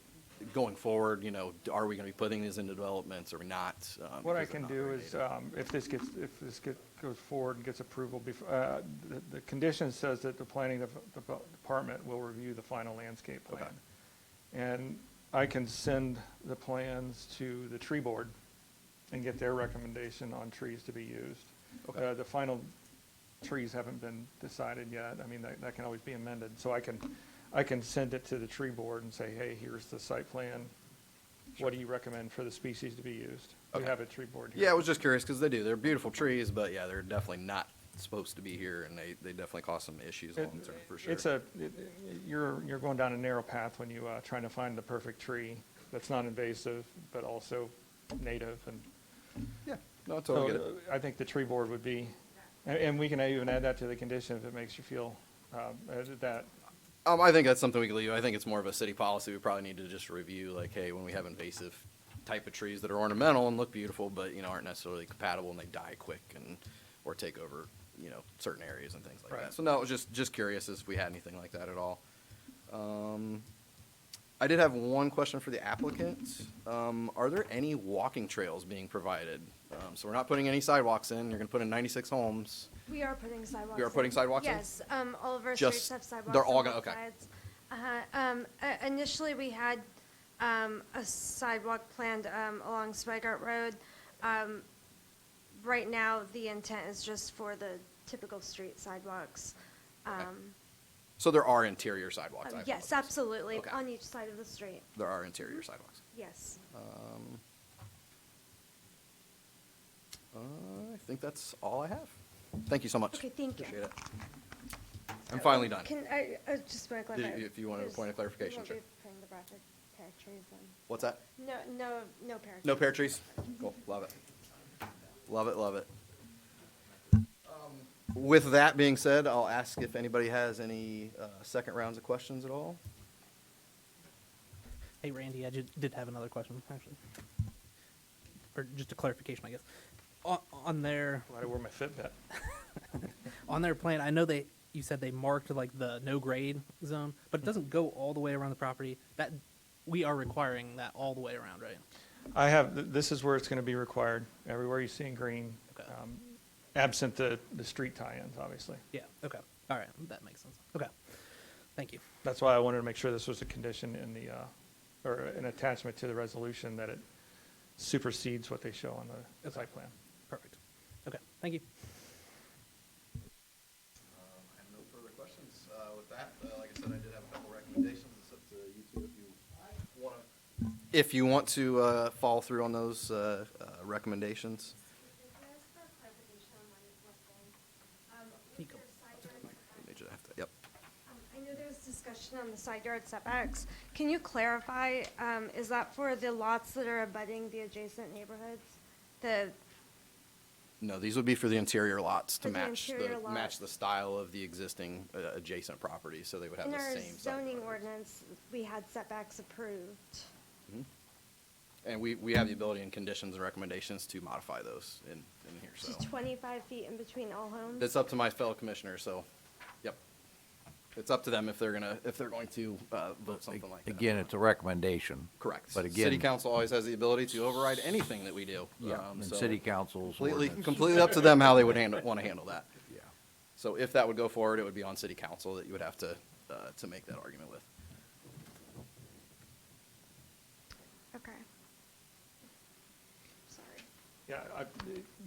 going forward? Are we going to be putting these into developments or not? What I because they're can not do very is, native. if this goes forward and gets approval, the condition says that the planning department will review the final landscape plan. Okay. And I can send the plans to the tree board and get their recommendation on trees to be used. Okay. The final trees haven't been decided yet. I mean, that can always be amended. So I can send it to the tree board and say, hey, here's the site plan. What do you recommend for the species to be used? We Okay. have a tree board here. Yeah, I was just curious because they're beautiful trees, but yeah, they're definitely not supposed to be here, and they definitely cause some issues long term for sure. You're going down a narrow path when you trying to find the perfect tree that's not invasive, but also native. And Yeah, no, I totally get it. I think the tree board would be, and we can even add that to the condition if it makes you feel that. I think that's something we can leave. I think it's more of a city policy. We probably need to just review, like, hey, when we have invasive type of trees that are ornamental and look beautiful, but aren't necessarily compatible and they die quick or take over, certain areas and things like Right. that. So no, I was just curious if we had anything like that at all. I did have one question for the applicant. Are there any walking trails being provided? So we're not putting any sidewalks in. You're going to put in 96 homes. We are putting sidewalks. You are putting sidewalks in? Yes, all of our Just- streets have sidewalks. they're all on gonna- both okay. sides. Initially, we had a sidewalk planned along Swigert Road. Right now, the intent is just for the typical street sidewalks. So there are interior sidewalks. I Yes, apologize. absolutely, Okay. on each side of the street. There are interior sidewalks. Yes. I think that's all I have. Thank you so much. Okay, thank you. Appreciate it. I'm finally done. Can I just want to clarify? If you wanted a point of clarification, We sure. won't be putting the Bradford. Okay. pear trees then. What's that? No pear trees. No pear trees? Cool, love it. Love it, love it. With that being said, I'll ask if anybody has any second rounds of questions at all. Hey, Randy, I did have another question, actually. Or just a clarification, I guess. On their Why do I wear my Fitbit? on their plan, I know you said they marked like the no grade zone, but it doesn't go all the way around the property. That we are requiring that all the way around, right? This is where it's going to be required, everywhere you see in green, Okay. absent the street tie-ins, obviously. Yeah. Okay. All right. That makes sense. Okay. Thank you. That's why I wanted to make sure this was a condition in the, or an attachment to the resolution, that it supersedes what they show on the site plan. Perfect. Okay. Thank you. I have no further questions. With that, like I said, I did have a couple recommendations. It's up to you two if you want to follow through on those recommendations. Yep. I know there's discussion on the side yard setbacks. Can you clarify, is that for the lots that are abutting the adjacent neighborhoods? No, these would be for the interior lots to For the match interior match lots. the style of the existing adjacent property, so they would have In the our same. zoning ordinance, we had setbacks approved. And we have the ability in conditions and recommendations to modify those in here, so. Just 25 feet in between all homes? That's up to my fellow commissioners, so, yep. It's up to them if they're going to vote something like that. Again, it's a recommendation. Correct. But again. City council always has the ability to override anything that we do. Yeah, and so city council's Completely, ordinance. completely up to them how they would want to handle that. Yeah. So if that would go forward, it would be on city council that you would have to make that argument with. Okay. Sorry. Yeah,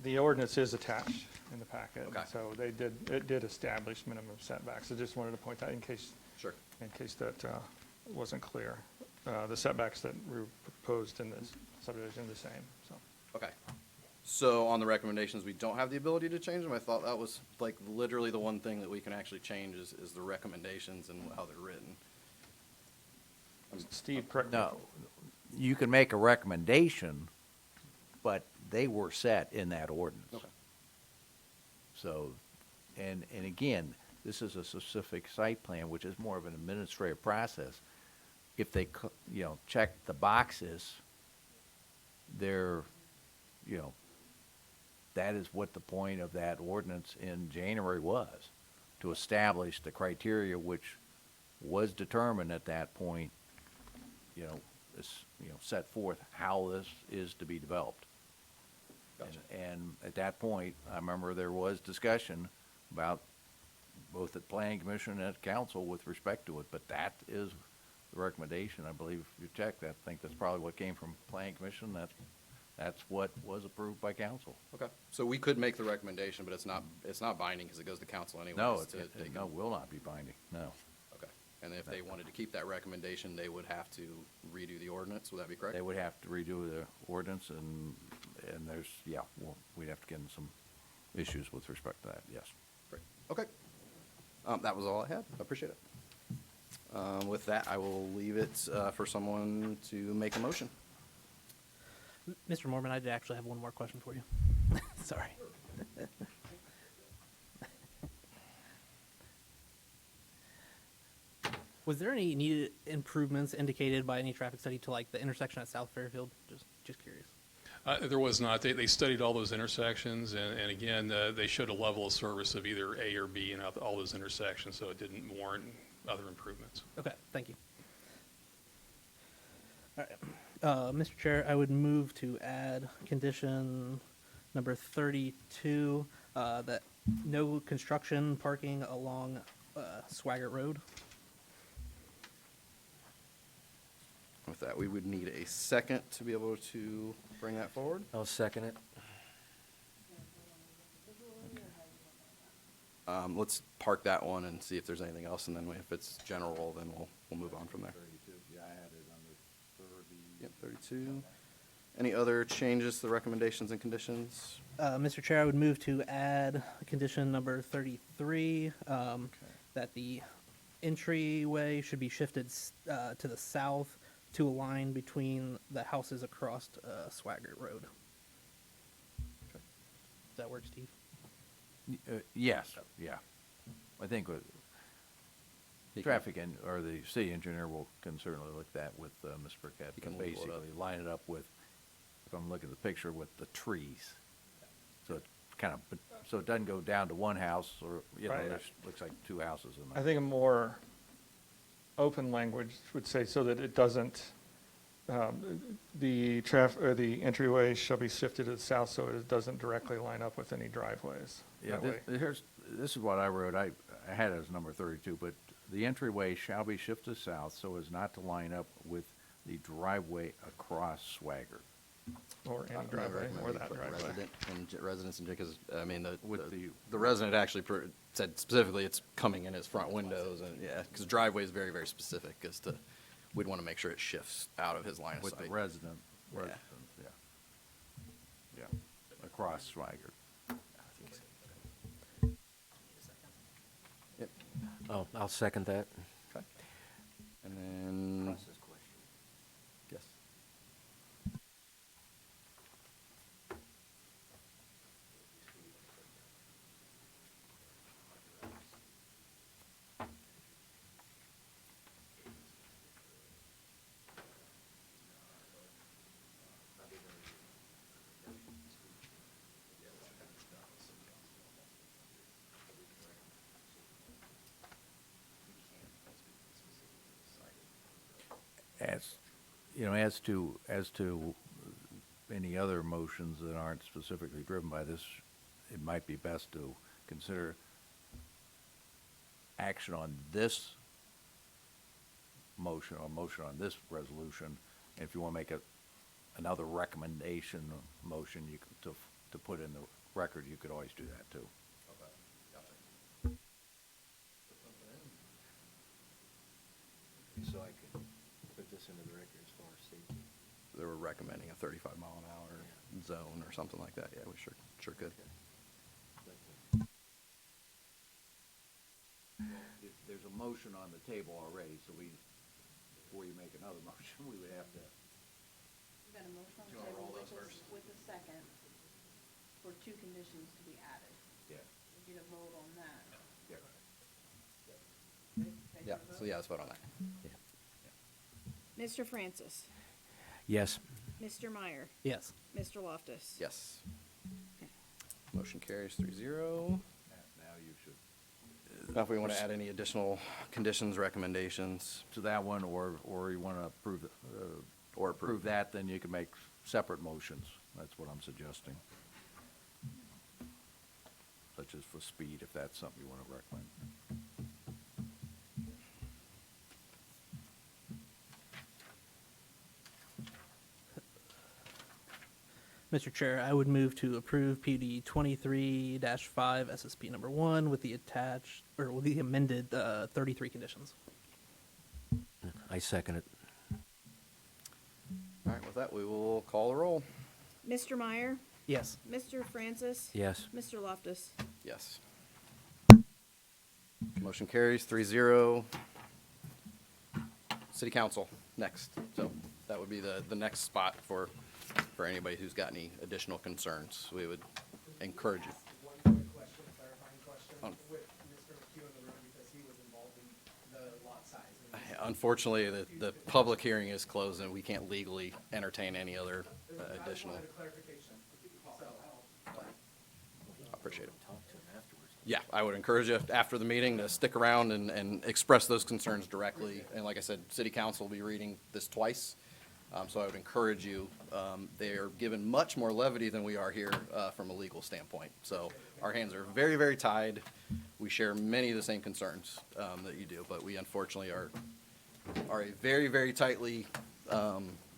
the ordinance is attached in the packet. Okay. So it did establish minimum setbacks. I just wanted to point out in case Sure. that wasn't clear. The setbacks that were proposed in this subdivision are the same, so. Okay. So on the recommendations, we don't have the ability to change them. I thought that was like literally the one thing that we can actually change is the recommendations and how they're written. Steve, correct me. No, you can make a recommendation, but they were set in that ordinance. Okay. So, and again, this is a specific site plan, which is more of an administrative process. If they, check the boxes, they're, that is what the point of that ordinance in January was, to establish the criteria which was determined at that point, set forth how this is to be developed. Gotcha. And at that point, I remember there was discussion about both at planning commission and at council with respect to it, but that is the recommendation. I believe if you check that, I think that's probably what came from planning commission. That's what was approved by council. Okay. So we could make the recommendation, but it's not binding because it goes to council anyways. No, to will not be binding, no. Okay. And if they wanted to keep that recommendation, they would have to redo the ordinance. Would that be correct? They would have to redo the ordinance and there's, we'd have to get in some issues with respect to that, yes. Great. Okay. That was all I had. I appreciate it. With that, I will leave it for someone to make a motion. Mr. Mormon, I did actually have one more question for you. Sorry. Was there any needed improvements indicated by any traffic study to like the intersection at South Fairfield? Just curious. There was not. They studied all those intersections, and again, they showed a level of service of either A or B in all those intersections, so it didn't warrant other improvements. Okay, thank you. All right. Mr. Chair, I would move to add condition number 32, that no construction parking along Swaggart Road. With that, we would need a second to be able to bring that forward. I'll second it. Let's park that one and see if there's anything else, and then if it's general, then we'll move on from there. 32, yeah, I had it under 30. Yep, 32. Any other changes to the recommendations and conditions? Mr. Chair, I would move to add condition number 33, that the entryway should be shifted to the south to a line between the houses across Swaggart Road. Does that work, Steve? Yes, yeah. I think traffic or the city engineer can certainly look at that with Ms. Burkett. He can But look it up. basically line it up with, if I'm looking at the picture, with the trees. So it so it doesn't go down to one house or, Right. there's, looks like two houses in I there. think a more open language would say so that it doesn't, the or the entryway shall be shifted to the south so it doesn't directly line up with any driveways. Yeah, That way. this is what I wrote. I had it as number 32, but the entryway shall be shifted south so as not to line up with the driveway across Swagger. Or any driveway, or that driveway. Residents and, because, I mean, With the resident actually said specifically it's coming in his front windows, and, yeah, because driveway is very, very specific as to, we'd want to make sure it shifts out of his line of With sight. the residents, Yeah. yeah. Yeah, across Swagger. Yep. Oh, I'll second that. Okay. And then, yes. As to any other motions that aren't specifically driven by this, it might be best to consider action on this motion, or motion on this resolution. And if you want to make another recommendation motion, you can, to put in the record, you could always do that too. So I could put this into the record as far as safety. They were recommending a 35 mile an hour zone or something like that. Yeah, we sure could. There's a motion on the table already, so before you make another motion, we would have to. We've got a motion on Do you wanna roll those first? with a second for two conditions to be added. Yeah. We get a vote on that. Yeah, so yeah, let's vote on that. Mr. Francis, Yes. Mr. Meyer, Yes. Mr. Loftus. Yes. Motion carries 3-0. Now you should. Now if we want to add any additional conditions, recommendations, To that one, or you want to approve, or approve that, then you can make separate motions. That's what I'm suggesting. Such as for speed, if that's something you want to recommend. Mr. Chair, I would move to approve PUD 23-5 SSP number 1 with the attached, or with the amended 33 conditions. I second it. All right, with that, we will call the roll. Mr. Meyer, Yes. Mr. Francis. Yes. Mr. Loftus. Yes. Motion carries 3-0. City Council, next. So that would be the next spot for anybody who's got any additional concerns. We would encourage you. One quick question, clarifying question, with Mr. McHugh in the room because he was involved in the lot size. Unfortunately, the public hearing is closed and we can't legally entertain any other additional. I just wanted a clarification. So, I appreciate it. Yeah, I would encourage you after the meeting to stick around and express those concerns directly. And like I said, City Council will be reading this twice. So I would encourage you, they are given much more levity than we are here from a legal standpoint. So our hands are very, very tied. We share many of the same concerns that you do, but we unfortunately are a very, very tightly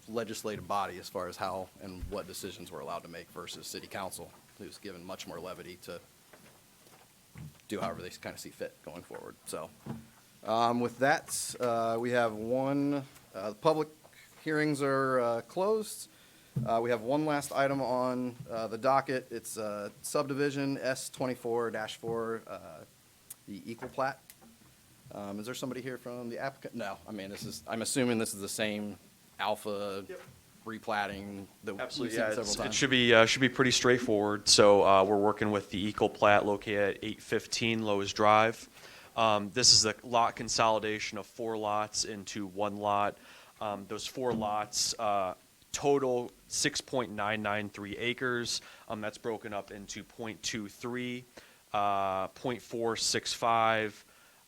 legislative body as far as how and what decisions we're allowed to make versus City Council, who's given much more levity to do however they kind of see fit going forward. So with that, we have one, public hearings are closed. We have one last item on the docket. It's subdivision S24-4, the equal plat. Is there somebody here from the applicant? No, I mean, I'm assuming this is the same alpha replatting that we've Absolutely, seen yeah. several times? It should be pretty straightforward. So we're working with the Eco Plat located at 815 Lowe's Drive. This is a lot consolidation of 4 lots into 1 lot. Those 4 lots total 6.993 acres. That's broken up into 0.23, 0.465,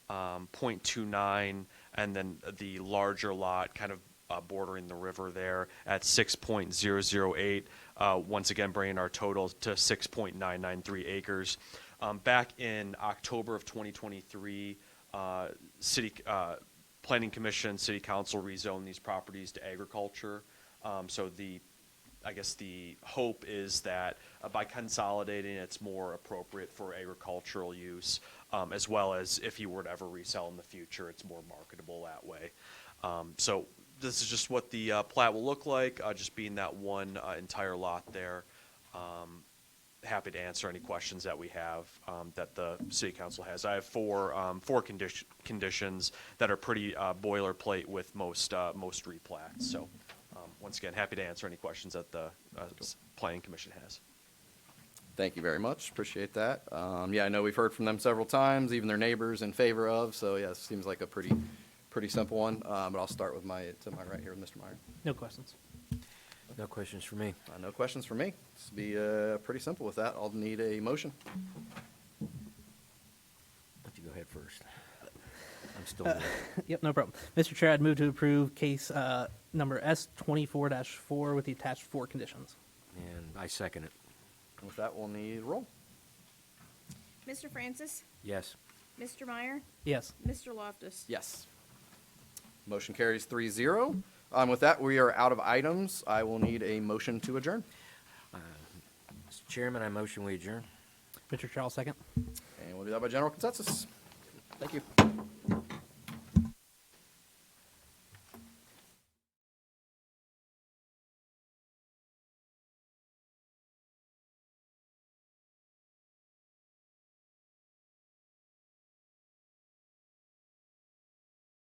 0.29, and then the larger lot kind of bordering the river there at 6.008, once again bringing our total to 6.993 acres. Back in October of 2023, City Planning Commission, City Council rezoned these properties to agriculture. So I guess the hope is that by consolidating, it's more appropriate for agricultural use, as well as if you were to ever resell in the future, it's more marketable that way. So this is just what the plat will look like, just being that one entire lot there. Happy to answer any questions that we have that the City Council has. I have four conditions that are pretty boilerplate with most replats. So once again, happy to answer any questions that the Planning Commission has. Thank you very much. Appreciate that. Yeah, I know we've heard from them several times, even their neighbors in favor of. So yeah, it seems like a pretty simple one. But I'll start with to my right here with Mr. Meyer. No questions. No questions for me. No questions for me. This will be pretty simple with that. I'll need a motion. Let you go ahead first. I'm still new. Yep, no problem. Mr. Chair, I'd move to approve case number S24-4 with the attached 4 conditions. And I second it. With that, we'll need roll. Mr. Francis? Yes. Mr. Meyer? Yes. Mr. Loftus? Yes. Motion carries 3-0. With that, we are out of items. I will need a motion to adjourn. Mr. Chairman, I motion we adjourn. Mr. Chair, I'll second. And we'll do that by general consensus. Thank you.